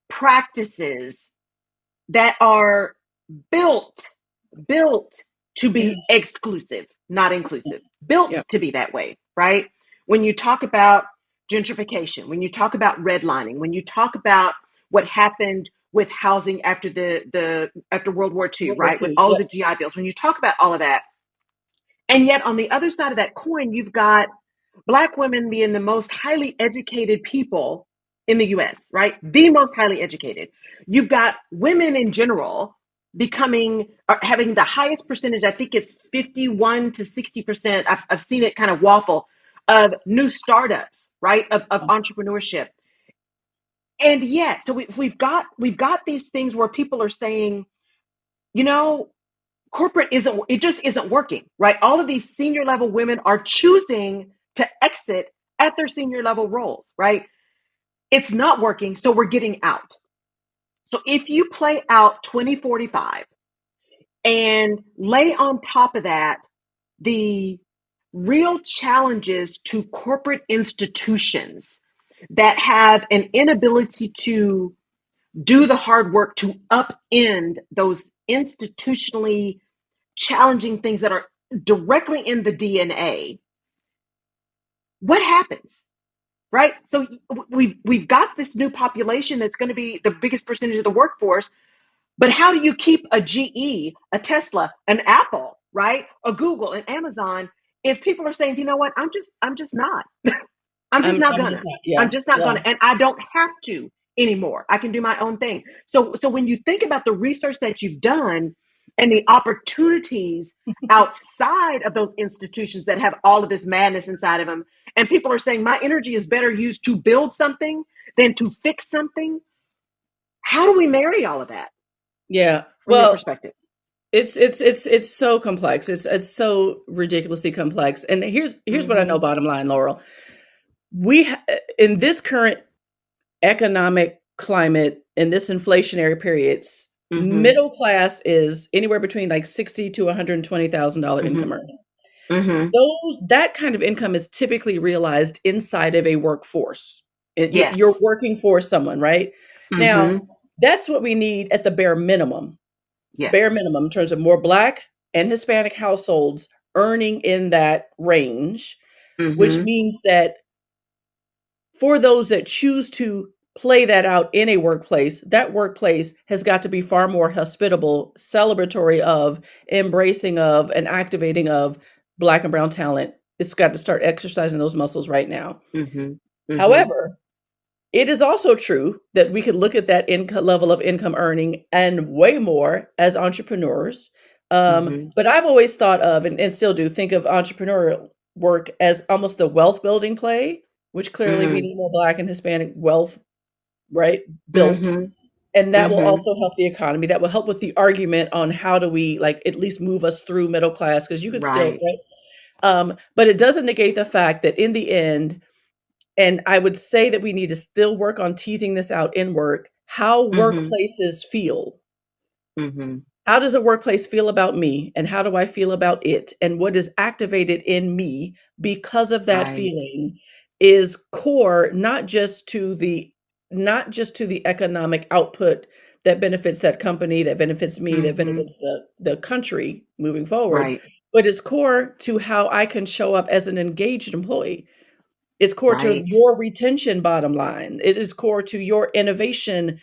Speaker 2: practices that are built built to
Speaker 1: Yeah,
Speaker 2: be exclusive, not inclusive, built
Speaker 1: yeah,
Speaker 2: to be that way, right? When you talk about gentrification, when you talk about redlining, when you talk about what happened with housing after the after World War II,
Speaker 1: World War
Speaker 2: right? With
Speaker 1: II.
Speaker 2: all of
Speaker 1: Yep.
Speaker 2: the GI Bills, when you talk about all of that, and yet on the other side of that coin, you've got Black women being the most highly educated people in the US, right? The most highly educated. You've got women in general becoming or having the highest percentage, I think it's 51 to 60%. I've seen it kind of waffle of new startups, right? Of entrepreneurship. And yet, so we've got these things where people are saying, you know, corporate isn't it just isn't working, right? All of these senior level women are choosing to exit at their senior level roles, right? It's not working, so we're getting out. So if you play out 2045 and lay on top of that the real challenges to corporate institutions that have an inability to do the hard work to upend those institutionally challenging things that are directly in the DNA, what happens? Right? So we've got this new population that's going to be the biggest percentage of the workforce, but how do you keep a GE, a Tesla, an Apple, right? A Google, an Amazon if people are saying, you know what, I'm just not.
Speaker 1: I'm just not,
Speaker 2: I'm
Speaker 1: yeah,
Speaker 2: just not
Speaker 1: yeah.
Speaker 2: gonna, and I don't have to anymore. I can do my own thing. So when you think about the research that you've done and the opportunities outside of those institutions that have all of this madness inside of them, and people are saying my energy is better used to build something than to fix something. How do we marry all of that
Speaker 1: Yeah.
Speaker 2: from your
Speaker 1: Well,
Speaker 2: perspective?
Speaker 1: it's so complex. It's so ridiculously complex. And here's what I know.
Speaker 2: Mm-hmm.
Speaker 1: Bottom line, Laurel, in this current economic climate, in this inflationary periods,
Speaker 2: Mm-hmm.
Speaker 1: middle class is anywhere between like 60 to $120,000 income
Speaker 2: Mm-hmm.
Speaker 1: earner.
Speaker 2: Mm-hmm.
Speaker 1: That kind of income is typically realized inside of a workforce. You're
Speaker 2: Yes.
Speaker 1: working for someone, right? Now,
Speaker 2: Mm-hmm.
Speaker 1: that's what we need at the bare
Speaker 2: Yes.
Speaker 1: minimum in terms of more Black and Hispanic households earning in that range, which
Speaker 2: Mm-hmm.
Speaker 1: means that for those that choose to play that out in a workplace, that workplace has got to be far more hospitable, celebratory of, embracing of, and activating of Black and brown talent. It's got to start exercising those muscles right now.
Speaker 2: Mm-hmm. Mm-hmm.
Speaker 1: However, it is also true that we could look at that income level of income earning and way more as entrepreneurs.
Speaker 2: Mm-hmm.
Speaker 1: But I've always thought of, and still do, think of entrepreneurial work as almost the wealth building play, which clearly we
Speaker 2: Mm-hmm.
Speaker 1: need more Black and Hispanic wealth, right, built.
Speaker 2: Mm-hmm.
Speaker 1: And that will
Speaker 2: Mm-hmm.
Speaker 1: also help the economy. That will help with the argument on how do we like at least move us through middle class, because you could still,
Speaker 2: Right.
Speaker 1: right? But it doesn't negate the fact that in the end, and I would say that we need to still work on teasing this out in work, how
Speaker 2: Mm-hmm.
Speaker 1: workplaces feel.
Speaker 2: Mm-hmm.
Speaker 1: How does a workplace feel about me? And how do I feel about it? And what is activated in me because of that
Speaker 2: Right.
Speaker 1: feeling is core, not just to the economic output that benefits that company, that benefits me, that
Speaker 2: Mm-hmm.
Speaker 1: benefits the country moving forward,
Speaker 2: Right.
Speaker 1: but it's core to how I can show up as an engaged employee. It's core to
Speaker 2: Right.
Speaker 1: your retention bottom line. It is core to your innovation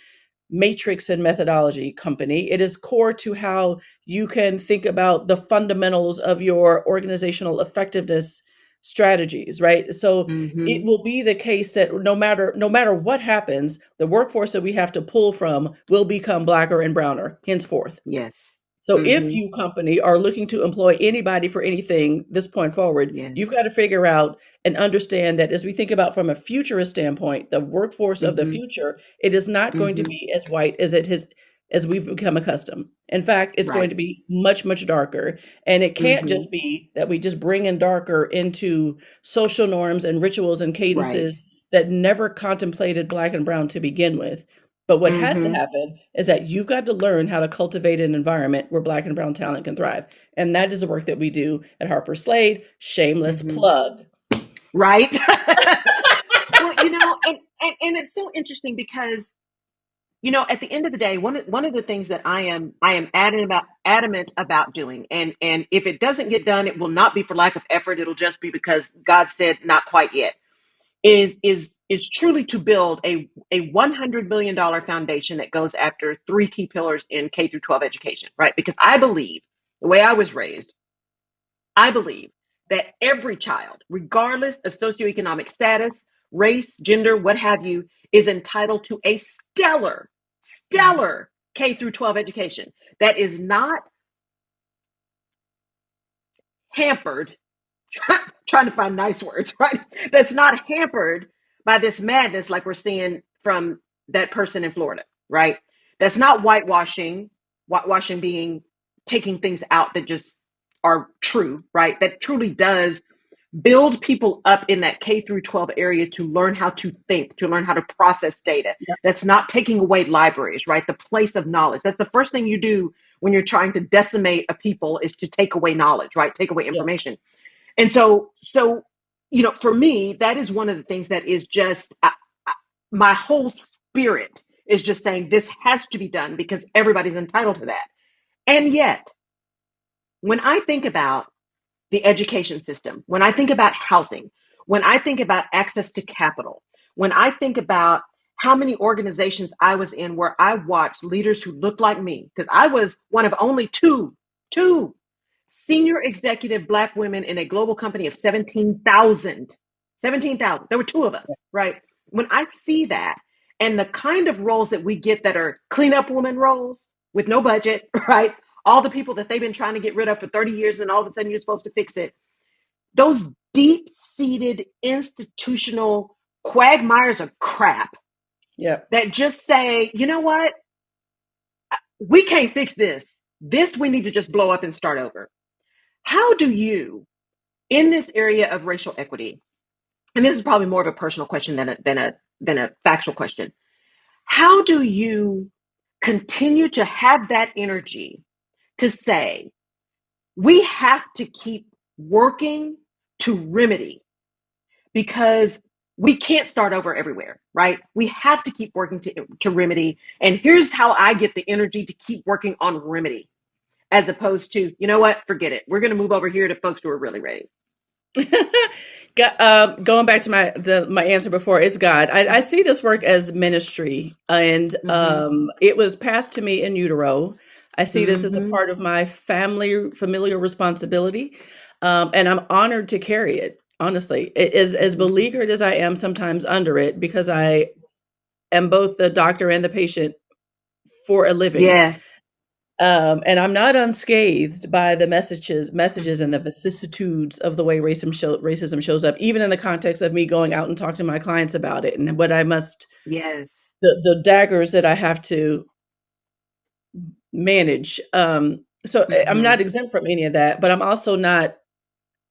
Speaker 1: matrix and methodology company. It is core to how you can think about the fundamentals of your organizational effectiveness strategies, right? So it
Speaker 2: Mm-hmm.
Speaker 1: will be the case that no matter what happens, the workforce that we have to pull from will become blacker and browner henceforth.
Speaker 2: Yes.
Speaker 1: So if
Speaker 2: Mm-hmm.
Speaker 1: you company are looking to employ anybody for anything this point forward,
Speaker 2: Yes.
Speaker 1: you've got to figure out and understand that as we think about from a futurist standpoint, the workforce of the
Speaker 2: Mm-hmm.
Speaker 1: future, it is not going to
Speaker 2: Mm-hmm.
Speaker 1: be as white as we've become accustomed. In fact, it's going
Speaker 2: Right.
Speaker 1: to be much, much darker. And it can't
Speaker 2: Mm-hmm.
Speaker 1: just be that we just bring in darker into social norms and rituals and
Speaker 2: Right.
Speaker 1: cadences that never contemplated Black and brown to begin with. But what has to
Speaker 2: Mm-hmm.
Speaker 1: happen is that you've got to learn how to cultivate an environment where Black and brown talent can thrive. And that is the work that we do at Harper Slade. Shameless
Speaker 2: Mm-hmm.
Speaker 1: plug.
Speaker 2: Right. Well, and it's so interesting because at the end of the day, one of the things that I am adamant about doing, and if it doesn't get done, it will not be for lack of effort. It'll just be because God said not quite yet. Is truly to build a $100 million foundation that goes after three key pillars in K through 12 education, right? Because I believe the way I was raised, I believe that every child, regardless of socioeconomic status, race, gender, what have you, is entitled to a
Speaker 1: Yes.
Speaker 2: stellar K through 12 education that is not hampered, trying to find nice words, right? That's not hampered by this madness like we're seeing from that person in Florida, right? That's not whitewashing being taking things out that just are true, right? That truly does build people up in that K through 12 area to learn how to think, to learn how to process data.
Speaker 1: Yep.
Speaker 2: That's not taking away libraries, right? The place of knowledge. That's the first thing you do when you're trying to decimate a people, is to take away knowledge, right? Take away
Speaker 1: Yep.
Speaker 2: information. And so, for me, that is one of the things that is just my whole spirit is just saying this has to be done because everybody's entitled to that. And yet, when I think about the education system, when I think about housing, when I think about access to capital, when I think about how many organizations I was in where I watched leaders who looked like me, because I was one of only two senior executive Black women in a global company of 17,000. 17,000. There were two of us, right? When I see that and the kind of roles that we get that are cleanup woman roles with no budget, right? All the people that they've been trying to get rid of for 30 years, and all of a sudden you're supposed to fix it. Those deep seated institutional quagmires of crap
Speaker 1: Yep.
Speaker 2: that just say, you know what? We can't fix this. This we need to just blow up and start over. How do you, in this area of racial equity, and this is probably more of a personal question than a factual question, how do you continue to have that energy to say, we have to keep working to remedy, because we can't start over everywhere, right? We have to keep working to remedy. And here's how I get the energy to keep working on remedy, as opposed to, you know what, forget it. We're going to move over here to folks who are really ready.
Speaker 1: Going back to my answer before, it's God. I see this work as ministry, and
Speaker 2: Mm-hmm.
Speaker 1: it was passed to me in utero. I see this as a
Speaker 2: Mm-hmm.
Speaker 1: part of my familial responsibility, and I'm honored to carry it. Honestly, as
Speaker 2: Mm-hmm.
Speaker 1: beleaguered as I am sometimes under it, because I am both the doctor and the patient for a living.
Speaker 2: Yes.
Speaker 1: And I'm not unscathed by the messages and the vicissitudes of the way racism shows up, even in the context of me going out and talking to my clients about it, and what I must
Speaker 2: Yes.
Speaker 1: the daggers that I have to manage. So I'm
Speaker 2: Mm-hmm.
Speaker 1: not exempt from any of that, but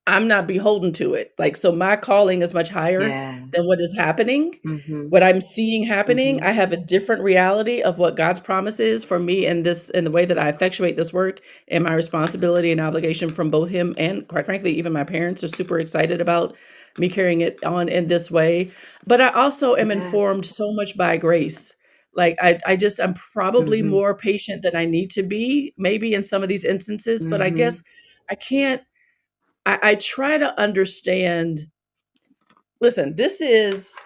Speaker 1: I'm not beholden to it. Like, so my calling is much higher
Speaker 2: Yeah.
Speaker 1: than what is happening.
Speaker 2: Mm-hmm.
Speaker 1: What I'm seeing happening,
Speaker 2: Mm-hmm.
Speaker 1: I have a different reality of what God's promise is for me in this, in the way that I effectuate this work, and my responsibility and obligation from both him and, quite frankly, even my parents are super excited about me carrying it on in this way. But I also am
Speaker 2: Yes.
Speaker 1: informed so much by grace. Like, I'm probably
Speaker 2: Mm-hmm.
Speaker 1: more patient than I need to be, maybe in some of these instances, but I
Speaker 2: Mm-hmm.
Speaker 1: guess I can't I try to understand. Listen, this is,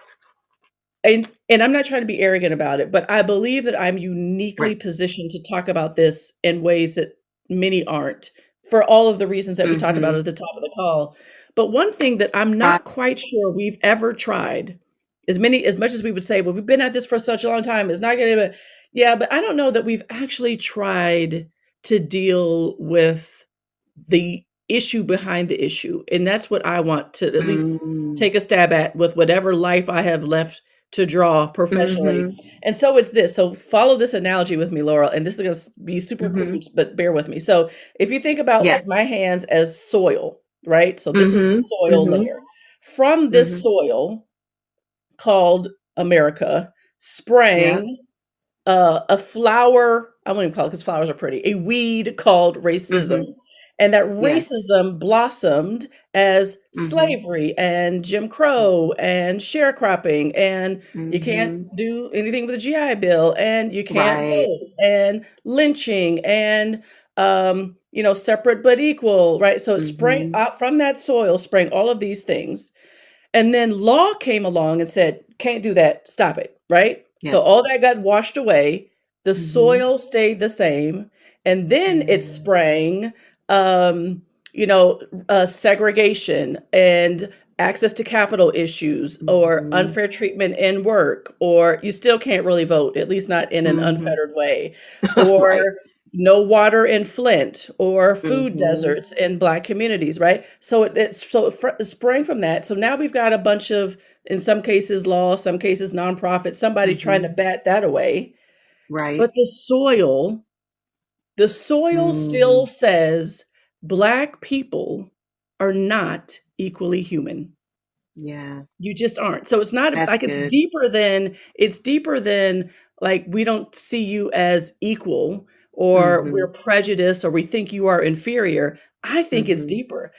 Speaker 1: and I'm not trying to be arrogant about it, but I believe that I'm uniquely
Speaker 2: Right.
Speaker 1: positioned to talk about this in ways that many aren't, for all of the reasons that we talked about
Speaker 2: Mm-hmm.
Speaker 1: at the top of the call. But one thing that I'm
Speaker 2: I,
Speaker 1: not quite sure we've ever tried, as much as we would say, well, we've been at this for such a long time, it's not gonna, yeah, but I don't know that we've actually tried to deal with the issue behind the issue. And that's what I want to at least
Speaker 2: mm,
Speaker 1: take a stab at with whatever life I have left to draw professionally.
Speaker 2: mm-hmm.
Speaker 1: And so it's this. So follow this analogy with me, Laurel, and this is going to be super
Speaker 2: Mm-hmm.
Speaker 1: crude, but bear with me. So if you think about
Speaker 2: Yeah.
Speaker 1: like my hands as soil, right? So this is
Speaker 2: Mm-hmm.
Speaker 1: the soil
Speaker 2: Mm-hmm.
Speaker 1: layer. From this
Speaker 2: Mm-hmm.
Speaker 1: soil called America
Speaker 2: Yeah.
Speaker 1: sprang a flower, I wouldn't even call it, because flowers are pretty, a weed called racism.
Speaker 2: Mm-hmm.
Speaker 1: And that
Speaker 2: Yes.
Speaker 1: racism blossomed as
Speaker 2: Mm-hmm.
Speaker 1: slavery and Jim Crow and sharecropping, and you can't
Speaker 2: Mm-hmm.
Speaker 1: do anything with the GI Bill, and you can't
Speaker 2: Right.
Speaker 1: vote, and lynching, and separate but equal, right? So it sprang
Speaker 2: Mm-hmm.
Speaker 1: up from that soil, sprang all of these things. And then law came along and said, "Can't do that, stop it," right?
Speaker 2: Yeah.
Speaker 1: So all that got washed away, the
Speaker 2: Mm-hmm.
Speaker 1: soil stayed the same, and then it
Speaker 2: Yeah.
Speaker 1: sprang, um, segregation and access to capital issues, or
Speaker 2: Mm-hmm.
Speaker 1: unfair treatment in work, or you still can't really vote, at least not in an
Speaker 2: Mm-hmm.
Speaker 1: unfettered way, or
Speaker 2: Right.
Speaker 1: no water in Flint, or food
Speaker 2: Mm-hmm.
Speaker 1: deserts in Black communities, right? So it sprang from that. So now we've got a bunch of, in some cases, law, some cases, nonprofits, somebody trying to
Speaker 2: Mm-hmm.
Speaker 1: bat that away.
Speaker 2: Right.
Speaker 1: But the soil
Speaker 2: Mm-hmm.
Speaker 1: still says Black people are not equally human.
Speaker 2: Yeah.
Speaker 1: You just aren't. So it's not
Speaker 2: That's
Speaker 1: like
Speaker 2: good.
Speaker 1: it's deeper than like we don't see you as equal or
Speaker 2: Mm-hmm.
Speaker 1: we're prejudiced or we think you are inferior. I think it's
Speaker 2: Mm-hmm.
Speaker 1: deeper.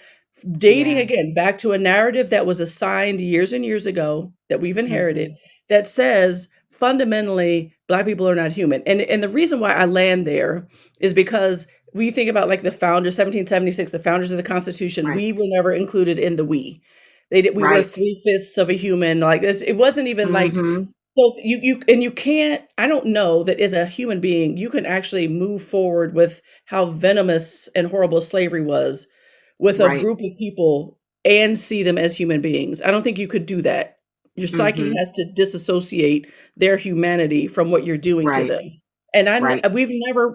Speaker 1: Dating
Speaker 2: Yeah.
Speaker 1: again back to a narrative that was assigned years and years ago that we've inherited
Speaker 2: Mm-hmm.
Speaker 1: that says fundamentally black people are not human. And the reason why I land there is because we think about like the founders 1776, the founders of the Constitution,
Speaker 2: Right.
Speaker 1: we were never included in the we. They did we were
Speaker 2: Right.
Speaker 1: 3/5 of a human, like, this it wasn't even like
Speaker 2: Mm-hmm.
Speaker 1: so you can't I don't know that as a human being, you can actually move forward with how venomous and horrible slavery was with a
Speaker 2: Right.
Speaker 1: group of people and see them as human beings. I don't think you could do that. Your psyche
Speaker 2: Mm-hmm.
Speaker 1: has to disassociate their humanity from what you're doing to
Speaker 2: Right.
Speaker 1: them. And
Speaker 2: Right.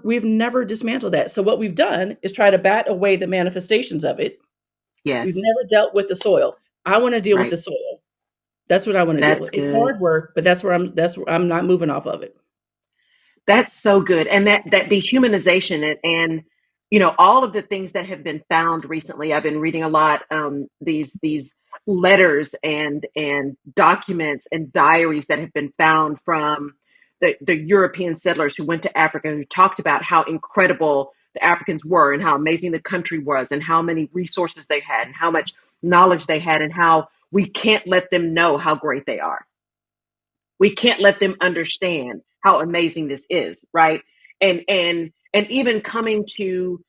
Speaker 1: we've never dismantled that. So what we've done is try to bat away the manifestations of it. We've
Speaker 2: Yes.
Speaker 1: never dealt with the soil. I wanna deal with
Speaker 2: Right.
Speaker 1: the soil. That's what I wanna deal
Speaker 2: That's
Speaker 1: with. It's
Speaker 2: good.
Speaker 1: hard work, but that's where I'm not moving off of it.
Speaker 2: That's so good. And that dehumanization and all of the things that have been found recently. I've been reading a lot these letters and documents and diaries that have been found from the European settlers who went to Africa, who talked about how incredible the Africans were and how amazing the country was and how many resources they had and how much knowledge they had and how we can't let them know how great they are. We can't let them understand how amazing this is, right? And even coming to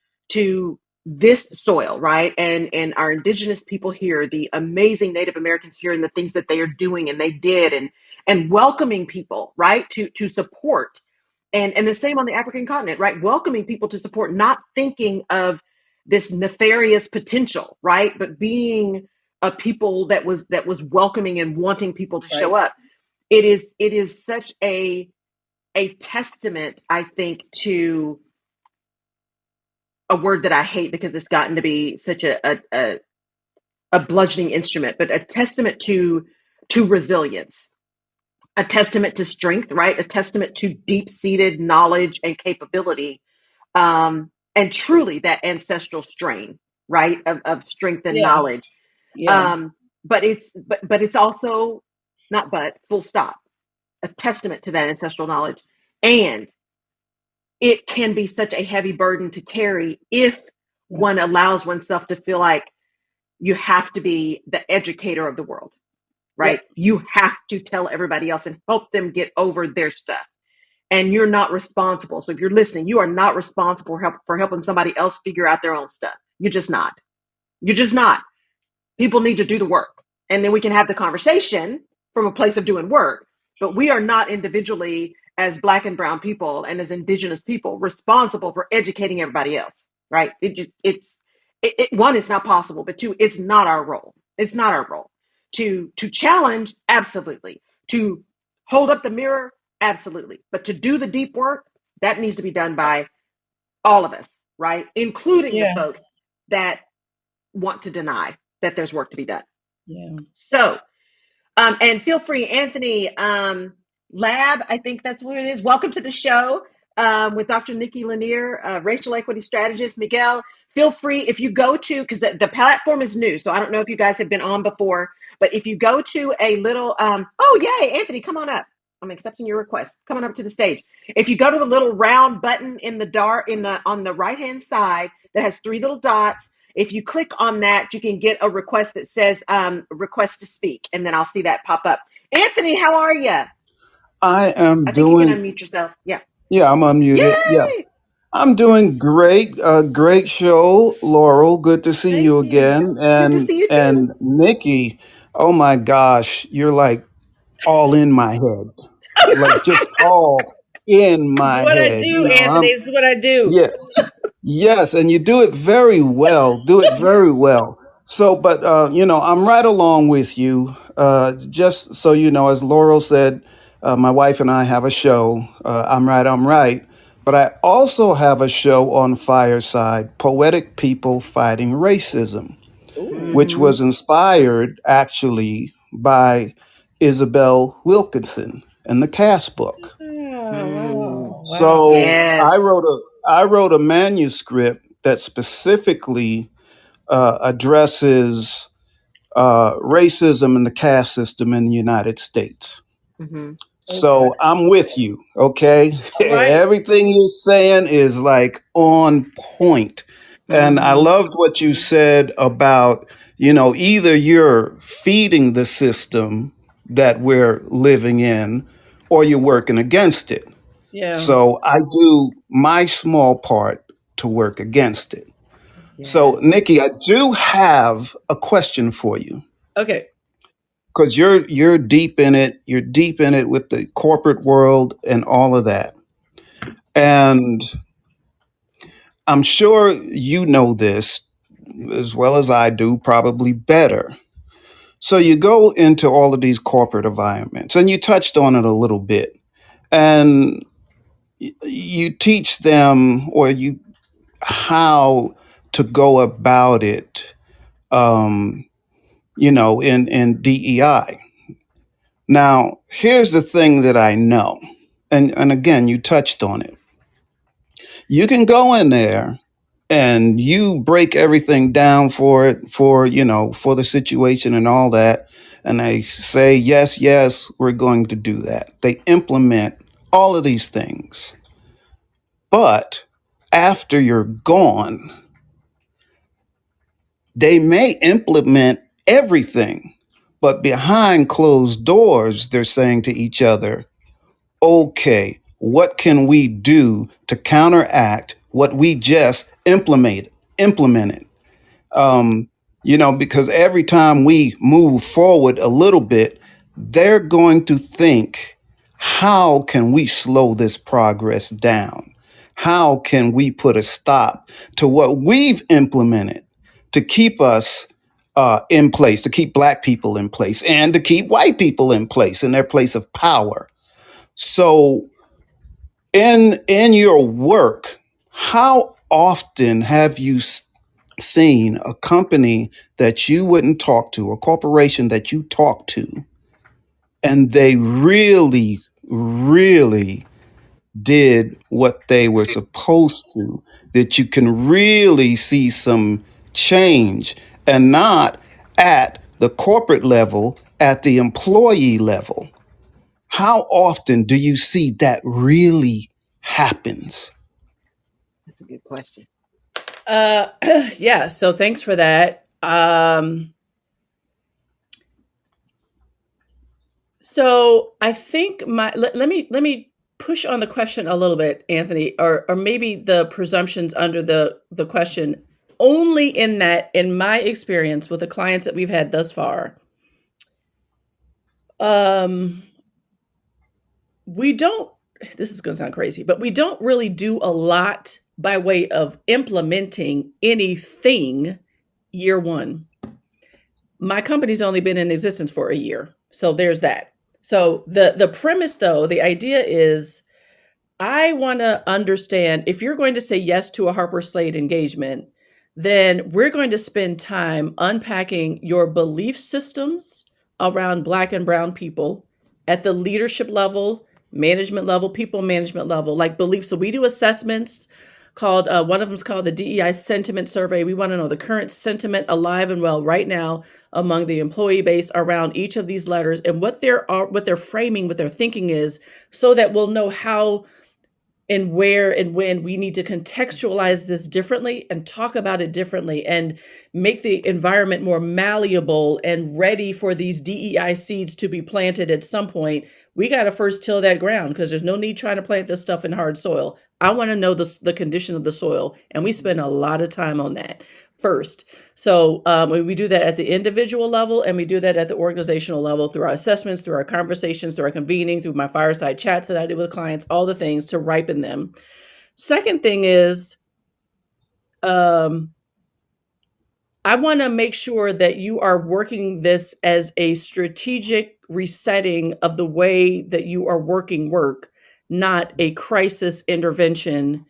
Speaker 2: this soil, right? And our indigenous people here, the amazing Native Americans here, and the things that they are doing and they did, and welcoming people, right, to support. And the same on the African continent, right? Welcoming people to support, not thinking of this nefarious potential, right? But being a people that was welcoming and wanting people to show
Speaker 1: Right.
Speaker 2: up. It is such a testament, I think, to a word that I hate because it's gotten to be such a bludgeoning instrument, but a testament to resilience, a testament to strength, right? A testament to deep seated knowledge and capability, and truly that ancestral strain, right, of strength and
Speaker 1: Yeah,
Speaker 2: knowledge.
Speaker 1: yeah,
Speaker 2: Um, but it's also not but full stop a testament to that ancestral knowledge. And it can be such a heavy burden to carry if
Speaker 1: yeah,
Speaker 2: one allows oneself to feel like you have to be the educator of the world, right?
Speaker 1: yep,
Speaker 2: You have to tell everybody else and help them get over their stuff. And you're not responsible. So if you're listening, you are not responsible for helping somebody else figure out their own stuff. You're just not. You're just not. People need to do the work. And then we can have the conversation from a place of doing work. But we are not individually, as Black and Brown people and as Indigenous people, responsible for educating everybody else, right? One, it's not possible, but two, it's not our role. It's not our role to challenge, absolutely. To hold up the mirror, absolutely. But to do the deep work, that needs to be done by all of us, right? Including the
Speaker 1: yeah,
Speaker 2: folks that want to deny that there's work to be done.
Speaker 1: yeah.
Speaker 2: So, and feel free, Anthony, Lab, I think that's what it is. Welcome to the show with Dr. Nikki Lanier, racial equity strategist. Miguel, feel free if you go to, because the platform is new, so I don't know if you guys have been on before, but if you go to a little, oh, yay, Anthony, come on up. I'm accepting your request. Come on up to the stage. If you go to the little round button in the dark on the right hand side that has three little dots, if you click on that, you can get a request that says request to speak, and then I'll see that pop up. Anthony, how are you?
Speaker 3: I am
Speaker 2: I think you can
Speaker 3: doing,
Speaker 2: unmute yourself. Yeah.
Speaker 3: yeah, I'm unmuted. Yeah,
Speaker 2: Yay!
Speaker 3: I'm doing great. Great show, Laurel. Good to see
Speaker 2: Thank
Speaker 3: you
Speaker 2: you.
Speaker 3: again.
Speaker 2: Good to see you too.
Speaker 3: And Nikki, oh my gosh, you're like all in my head, like just all in
Speaker 1: It's
Speaker 3: my
Speaker 1: what I
Speaker 3: head.
Speaker 1: do, Anthony, it's what I do.
Speaker 3: Yeah, yes, and you do it very well. Do it very well. So, but I'm right along with you. Just so you know, as Laurel said, my wife and I have a show. I'm right. I'm right. But I also have a show on Fireside, Poetic People Fighting Racism,
Speaker 1: Ooh.
Speaker 3: which
Speaker 2: Mm-hmm.
Speaker 3: was inspired actually by Isabel Wilkinson and the Cass book.
Speaker 1: Oh,
Speaker 2: Mm.
Speaker 1: wow, wow.
Speaker 3: So
Speaker 2: Yes.
Speaker 3: I wrote a manuscript that specifically addresses racism and the caste system in the United States.
Speaker 2: Mm-hmm.
Speaker 1: Okay.
Speaker 3: So I'm with you, okay?
Speaker 1: All right.
Speaker 3: Everything you're saying is like on point. And I
Speaker 2: Mm-hmm.
Speaker 3: loved what you said about, either you're feeding the system that we're living in or you're working against it.
Speaker 1: Yeah.
Speaker 3: So I do my small part to work against it.
Speaker 2: Yes.
Speaker 3: So, Nikki, I do have a question for you
Speaker 1: Okay.
Speaker 3: because you're deep in it. You're deep in it with the corporate world and all of that. And I'm sure you know this as well as I do, probably better. So you go into all of these corporate environments, and you touched on it a little bit, and you teach them or you how to go about it, um, in DEI. Now, here's the thing that I know, and again, you touched on it. You can go in there and you break everything down for it, for the situation and all that. And they say, yes, yes, we're going to do that. They implement all of these things. But after you're gone, they may implement everything. But behind closed doors, they're saying to each other, okay, what can we do to counteract what we just implemented? Um, because every time we move forward a little bit, they're going to think, how can we slow this progress down? How can we put a stop to what we've implemented to keep us in place, to keep Black people in place, and to keep white people in place in their place of power? So, in your work, how often have you seen a company that you wouldn't talk to, a corporation that you talk to, and they really, really did what they were supposed to, that you can really see some change and not at the corporate level, at the employee level? How often do you see that really happens?
Speaker 2: That's a good question.
Speaker 1: Uh, yeah. So thanks for that. So I think let me push on the question a little bit, Anthony, or maybe the presumptions under the question. Only in that, in my experience with the clients that we've had thus far, um, we don't. This is going to sound crazy, but we don't really do a lot by way of implementing anything year one. My company's only been in existence for a year, so there's that. So the premise, though, the idea is, I want to understand, if you're going to say yes to a Harper Slade engagement, then we're going to spend time unpacking your belief systems around Black and Brown people at the leadership level, management level, people management level, like beliefs. So we do assessments called, one of them is called the DEI sentiment survey. We want to know the current sentiment alive and well right now among the employee base around each of these letters, and what they're framing, what their thinking is, so that we'll know how and where and when we need to contextualize this differently and talk about it differently and make the environment more malleable and ready for these DEI seeds to be planted at some point. We got to first till that ground, because there's no need trying to plant this stuff in hard soil. I want to know the condition of the soil, and we spend a lot of time on that first. So we do that at the individual level, and we do that at the organizational level through our assessments, through our conversations, through our convening, through my fireside chats that I do with clients, all the things to ripen them. Second thing is, I want to make sure that you are working this as a strategic resetting of the way that you are working work, not a crisis intervention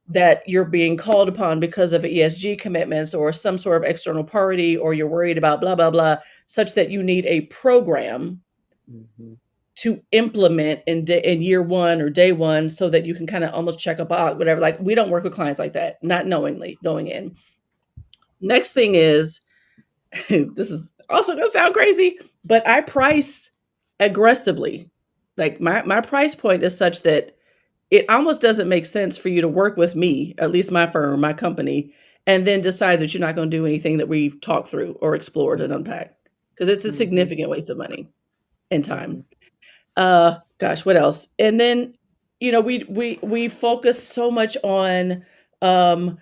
Speaker 1: that you're being called upon because of ESG commitments or some sort of external party, or you're worried about blah, blah, blah, such that you need a program
Speaker 2: Mm-hmm.
Speaker 1: to implement in year one or day one, so that you can kind of almost check a box, whatever. Like, we don't work with clients like that, not knowingly going in. Next thing is, this is also going to sound crazy, but I price aggressively. Like my price point is such that it almost doesn't make sense for you to work with me, at least my firm, my company, and then decide that you're not going to do anything that we've talked through or explored and unpacked, because it's a
Speaker 2: Mm-hmm.
Speaker 1: significant waste of money and
Speaker 2: Mm-hmm.
Speaker 1: time. Gosh, what else? And then, we focus so much on, um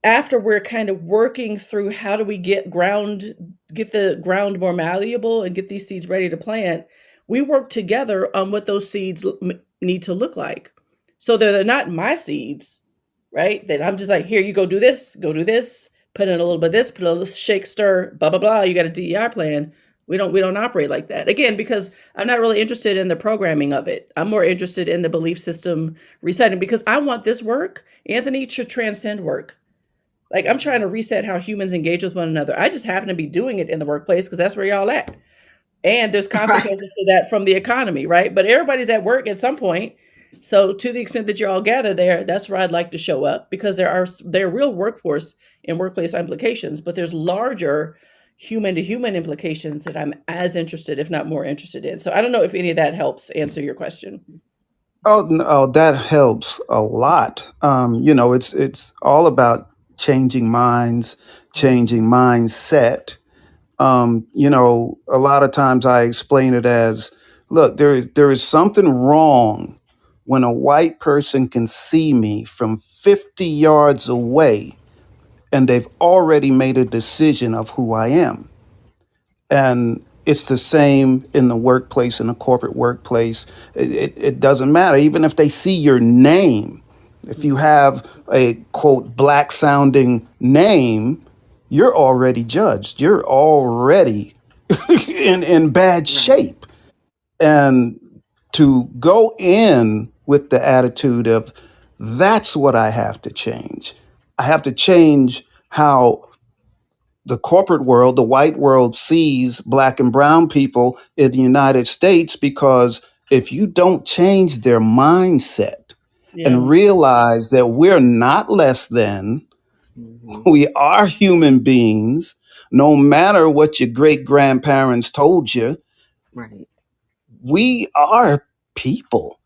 Speaker 1: after we're kind of working through how do we get the ground more malleable and get these seeds ready to plant, we work together on what those seeds need to look like. So they're not my seeds, right? That I'm just like, here, you go do this, put in a little bit of this, put a little shake, stir, blah, blah, blah. You got a DEI plan. We don't operate like that. Again, because I'm not really interested in the programming of it. I'm more interested in the belief system resetting, because I want this work, Anthony, to transcend work. Like, I'm trying to reset how humans engage with one another. I just happen to be doing it in the workplace because that's where y'all at. And there's
Speaker 2: Right.
Speaker 1: consequences to that from the economy, right? But everybody's at work at some point. So to the extent that you're all gathered there, that's where I'd like to show up, because there are real workforce and workplace implications, but there's larger human to human implications that I'm as interested, if not more interested in. So I don't know if any of that helps answer your question.
Speaker 3: Oh, no, that helps a lot. It's all about changing minds, changing mindset. A lot of times I explain it as, look, there is something wrong when a white person can see me from 50 yards away and they've already made a decision of who I am. And it's the same in the workplace, in the corporate workplace. It doesn't matter. Even if they see your name, if you
Speaker 2: Mm-hmm.
Speaker 3: have a quote black sounding name, you're already judged. You're already in bad
Speaker 2: Right.
Speaker 3: shape. And to go in with the attitude of, that's what I have to change. I have to change how the corporate world, the white world, sees black and brown people in the United States, because if you don't change their mindset
Speaker 1: Yeah.
Speaker 3: and realize that we're not less than,
Speaker 2: Mm-hmm.
Speaker 3: we are human beings, no matter what your great grandparents told you,
Speaker 2: Right.
Speaker 3: we are people.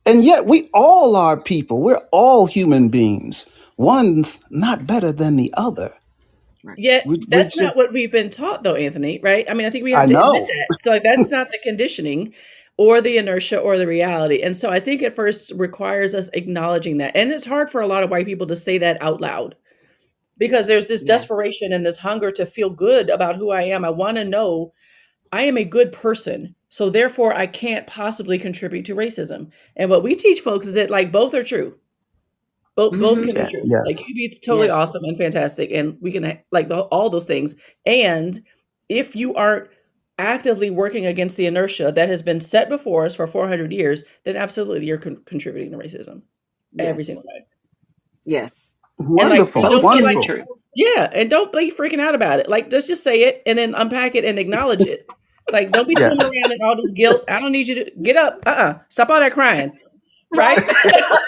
Speaker 3: And yet we all are people. We're all human beings. One's not better than the other.
Speaker 2: Right.
Speaker 1: Yet
Speaker 3: We're
Speaker 1: that's not what
Speaker 3: just,
Speaker 1: we've been taught, though, Anthony, right? I mean, I think we have
Speaker 3: I
Speaker 1: to admit
Speaker 3: know.
Speaker 1: that. So, like, that's not the conditioning or the inertia or the reality. And so I think it first requires us acknowledging that. And it's hard for a lot of white people to say that out loud, because there's this
Speaker 2: Yeah.
Speaker 1: desperation and this hunger to feel good about who I am. I want to know I am a good person. So therefore I can't possibly contribute to racism. And what we teach folks is that, like, both are true. Both
Speaker 2: Mm-hmm.
Speaker 1: can be
Speaker 3: Yeah,
Speaker 1: true. Like,
Speaker 3: yes.
Speaker 1: you can be totally
Speaker 2: Yes.
Speaker 1: awesome and fantastic, and we can like all those things. And if you aren't actively working against the inertia that has been set before us for 400 years, then absolutely you're contributing to racism every
Speaker 2: Yes.
Speaker 1: single day.
Speaker 2: Yes.
Speaker 1: And like, and
Speaker 3: Wonderful,
Speaker 2: Both
Speaker 1: don't feel
Speaker 2: can be
Speaker 1: like,
Speaker 3: wonderful.
Speaker 2: true.
Speaker 1: yeah, and don't be freaking out about it. Like, just say it and then unpack it and acknowledge it. Like, don't be
Speaker 3: Yes.
Speaker 1: swimming around in all this guilt. I don't need you to get up. Stop all that crying, right?
Speaker 2: Right.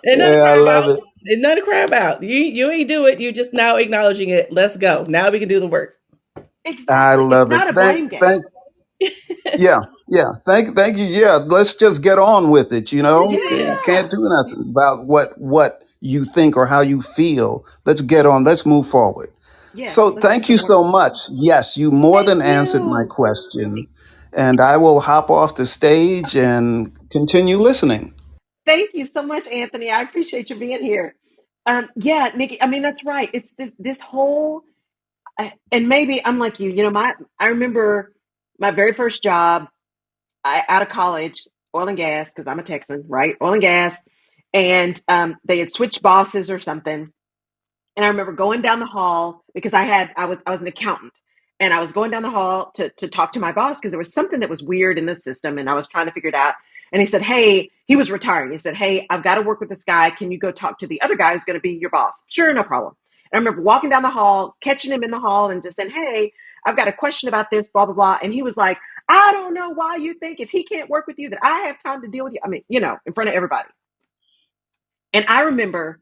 Speaker 1: There's nothing to
Speaker 3: Yeah, I
Speaker 1: cry about.
Speaker 3: love it.
Speaker 1: There's nothing to cry about. You ain't do it. You just now acknowledging it. Let's go. Now we can do the work.
Speaker 3: I
Speaker 2: Exactly. It's
Speaker 3: love it.
Speaker 2: not a blame game.
Speaker 3: Yeah, yeah. Thank you. Yeah, let's just get on with it.
Speaker 1: Yeah.
Speaker 3: Can't
Speaker 2: Yeah.
Speaker 3: do nothing about what you think or how you feel. Let's get on. Let's move forward.
Speaker 2: Yes.
Speaker 3: So
Speaker 2: Let's do
Speaker 3: thank
Speaker 2: some
Speaker 3: you
Speaker 2: work.
Speaker 3: so much. Yes, you more
Speaker 2: Thank
Speaker 3: than answered my
Speaker 2: you.
Speaker 3: question, and I will hop off the stage and continue listening.
Speaker 2: Thank you so much, Anthony. I appreciate you being here. Yeah, Nikki. I mean, that's right. It's this whole, and maybe I'm like you. I remember my very first job out of college, oil and gas, because I'm a Texan, right? Oil and gas, and they had switched bosses or something. And I remember going down the hall because I was an accountant, and I was going down the hall to talk to my boss because there was something that was weird in the system, and I was trying to figure it out. And he said, "Hey," he was retiring. He said, "Hey, I've got to work with this guy. Can you go talk to the other guy who's going to be your boss?" Sure, no problem. And I remember walking down the hall, catching him in the hall, and just saying, "Hey, I've got a question about this, blah blah blah." And he was like, "I don't know why you think if he can't work with you that I have time to deal with you." I mean, in front of everybody. And I remember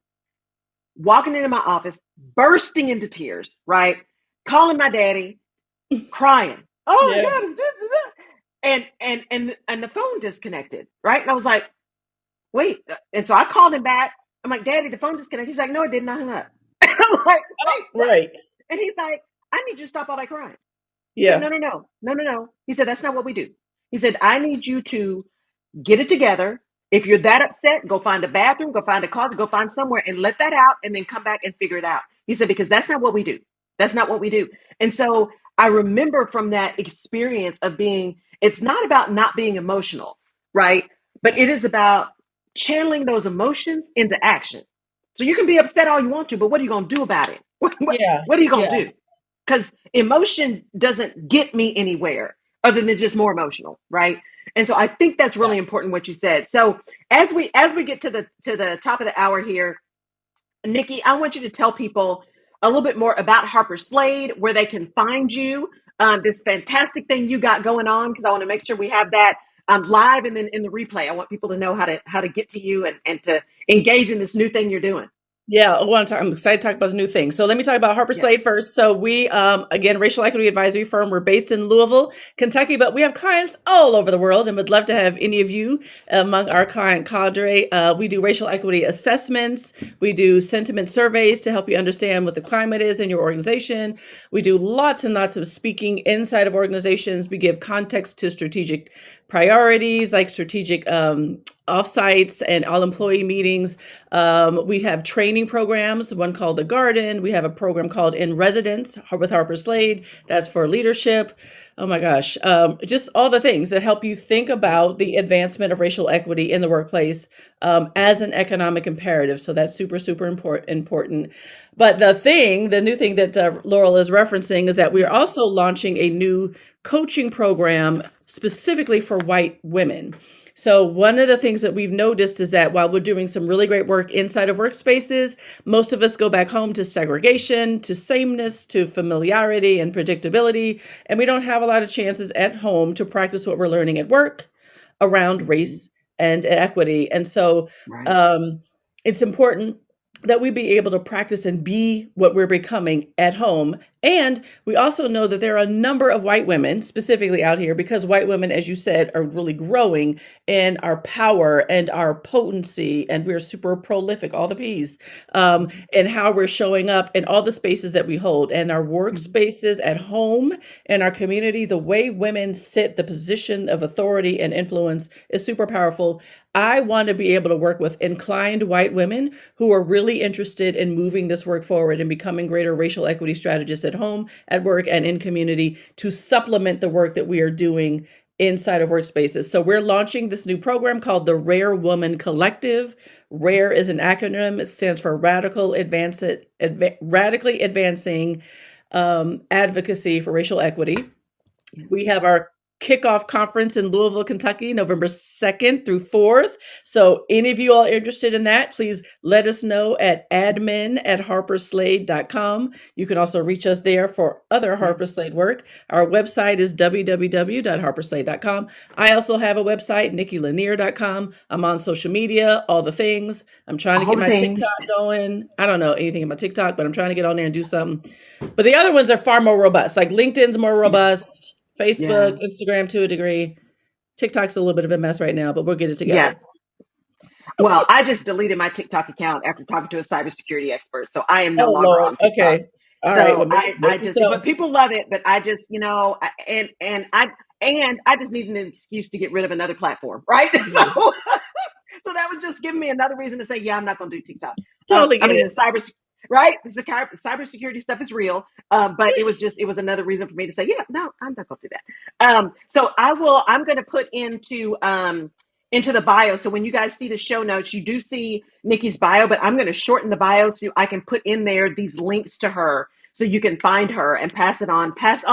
Speaker 2: walking into my office, bursting into tears, right? Calling my daddy, crying. Oh my
Speaker 1: Yeah.
Speaker 2: God. And the phone disconnected, right? And I was like, wait. And so I called him back. I'm like, Daddy, the phone disconnected. He's like, no, it didn't. I hung up. I'm like, wait, what?
Speaker 1: Right.
Speaker 2: And he's like, I need you to stop all that crying. He's like,
Speaker 1: Yeah.
Speaker 2: no, no, no, no, no, no. He said, that's not what we do. He said, I need you to get it together. If you're that upset, go find a bathroom, go find a closet, go find somewhere and let that out and then come back and figure it out. He said, because that's not what we do. That's not what we do. And so I remember from that experience of being, it's not about not being emotional, right? But it is about channeling those emotions into action. So you can be upset all you want to, but what are you going to do about it?
Speaker 1: Yeah.
Speaker 2: What are you going
Speaker 1: Yeah.
Speaker 2: to do? Because emotion doesn't get me anywhere other than just more emotional, right? And so I think that's
Speaker 1: Yeah.
Speaker 2: really important what you said. So as we get to the top of the hour here, Nikki, I want you to tell people a little bit more about Harper Slade, where they can find you, this fantastic thing you got going on, because I want to make sure we have that live and then in the replay. I want people to know how to get to you and to engage in this new thing you're doing.
Speaker 1: Yeah, I'm excited to talk about the new thing. So let me talk about Harper
Speaker 2: Yeah.
Speaker 1: Slade first. So we, again, racial equity advisory firm. We're based in Louisville, Kentucky, but we have clients all over the world, and would love to have any of you among our client cadre. We do racial equity assessments. We do sentiment surveys to help you understand what the climate is in your organization. We do lots and lots of speaking inside of organizations. We give context to strategic priorities, like strategic offsites and all employee meetings. We have training programs, one called The Garden. We have a program called In Residence with Harper Slade. That's for leadership. Oh my gosh. Just all the things that help you think about the advancement of racial equity in the workplace as an economic imperative. So that's super, super important. But the new thing that Laurel is referencing is that we are also launching a new coaching program specifically for white women. So one of the things that we've noticed is that while we're doing some really great work inside of workspaces, most of us go back home to segregation, to sameness, to familiarity and predictability, and we don't have a lot of chances at home to practice what we're learning at work around race and equity. And so
Speaker 2: Right.
Speaker 1: it's important that we be able to practice and be what we're becoming at home. And we also know that there are a number of white women specifically out here, because white women, as you said, are really growing in our power and our potency, and we're super prolific, all the P's, and how we're showing up in all the spaces that we hold and our workspaces at home and our community. The way women sit the position of authority and influence is super powerful. I want to be able to work with inclined white women who are really interested in moving this work forward and becoming greater racial equity strategists at home, at work, and in community to supplement the work that we are doing inside of workspaces. So we're launching this new program called the Rare Woman Collective. RARE is an acronym. It stands for Radically Advancing Advocacy for Racial Equity. We have our kickoff conference in Louisville, Kentucky, November 2nd through 4th. So any of you all interested in that, please let us know at admin@harperslade.com. You can also reach us there for other Harper Slade work. Our website is www.harperslade.com. I also have a website, nikkilanier.com. I'm on social media, all the things. I'm trying to
Speaker 2: All
Speaker 1: get
Speaker 2: the
Speaker 1: my
Speaker 2: things.
Speaker 1: TikTok going. I don't know anything about TikTok, but I'm trying to get on there and do something. But the other ones are far more robust. Like LinkedIn's more robust.
Speaker 2: Yeah.
Speaker 1: Facebook, Instagram to a degree. TikTok's a little bit of a mess right now, but we'll get it
Speaker 2: Yeah.
Speaker 1: together.
Speaker 2: Well, I just deleted my TikTok account after talking to a cybersecurity expert, so I am no
Speaker 1: Oh
Speaker 2: longer
Speaker 1: Lord.
Speaker 2: on TikTok.
Speaker 1: Okay. All right.
Speaker 2: So
Speaker 1: Well,
Speaker 2: I
Speaker 1: maybe
Speaker 2: just,
Speaker 1: so.
Speaker 2: but people love it, but I just, and I just needed an excuse to get rid of another platform, right? So,
Speaker 1: Yeah.
Speaker 2: so that was just giving me another reason to say, yeah, I'm not going to do TikTok.
Speaker 1: Totally
Speaker 2: I
Speaker 1: get
Speaker 2: mean,
Speaker 1: it.
Speaker 2: the right? Cybersecurity stuff is real, but it was another reason for me to say, yeah, no, I'm not going to do that. So I'm going to put into the bio. So when you guys see the show notes, you do see Nikki's bio, but I'm going to shorten the bio so I can put in there these links to her so you can find her and pass on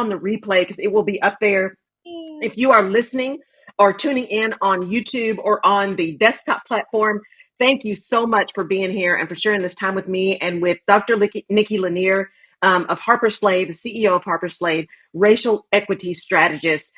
Speaker 2: the replay because it will be up there. If you are listening or tuning in on YouTube or on the desktop platform, thank you so much for being here and for sharing this time with me and with Dr. Nikki Lanier of Harper Slade, the CEO of Harper Slade, racial equity strategist.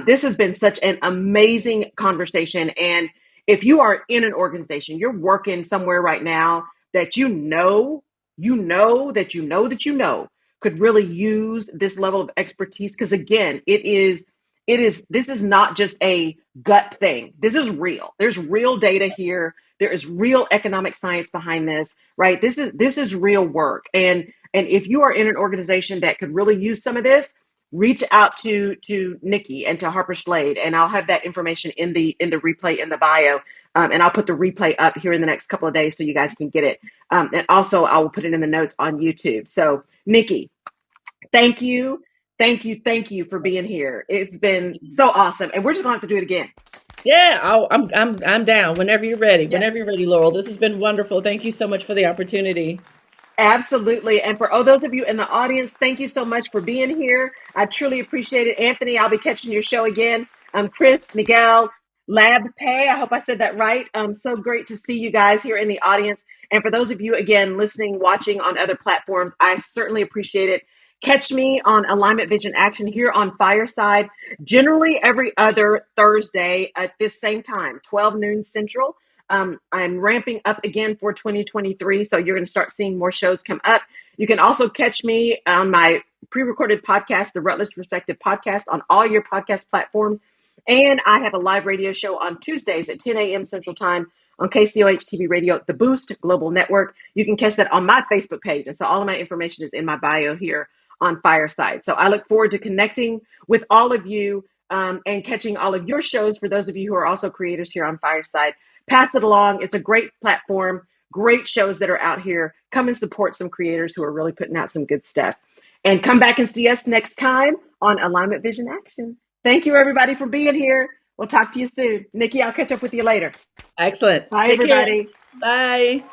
Speaker 2: This has been such an amazing conversation. And if you are in an organization, you're working somewhere right now that you know you know that you know that you know could really use this level of expertise. Because again, this is not just a gut thing. This is real. There's real data here. There is real economic science behind this, right? This is real work. And if you are in an organization that could really use some of this, reach out to Nikki and to Harper Slade, and I'll have that information in the replay in the bio, and I'll put the replay up here in the next couple of days so you guys can get it. And also, I will put it in the notes on YouTube. So, Nikki, thank you, thank you for being here. It's been so awesome, and we're just gonna have to do it again.
Speaker 1: Yeah, I'm down whenever you're ready.
Speaker 2: Yeah.
Speaker 1: Whenever you're ready, Laurel. This has been wonderful. Thank you so much for the opportunity.
Speaker 2: Absolutely. And for all those of you in the audience, thank you so much for being here. I truly appreciate it. Anthony, I'll be catching your show again. Chris, Miguel, Lab Pay, I hope I said that right. So great to see you guys here in the audience. And for those of you, again, listening, watching on other platforms, I certainly appreciate it. Catch me on Alignment Vision Action here on Fireside, generally every other Thursday at this same time, 12 noon Central. I'm ramping up again for 2023, so you're going to start seeing more shows come up. You can also catch me on my pre-recorded podcast, the Rutledge Perspective Podcast, on all your podcast platforms. And I have a live radio show on Tuesdays at 10 a.m. Central Time on KCOH TV Radio, The Boost Global Network. You can catch that on my Facebook page. And so all of my information is in my bio here on Fireside. So I look forward to connecting with all of you and catching all of your shows for those of you who are also creators here on Fireside. Pass it along. It's a great platform, great shows that are out here. Come and support some creators who are really putting out some good stuff. And come back and see us next time on Alignment Vision Action. Thank you, everybody, for being here. We'll talk to you soon. Nikki, I'll catch up with you later.
Speaker 1: Excellent.
Speaker 2: Bye,
Speaker 1: Take
Speaker 2: everybody.
Speaker 1: care. Bye.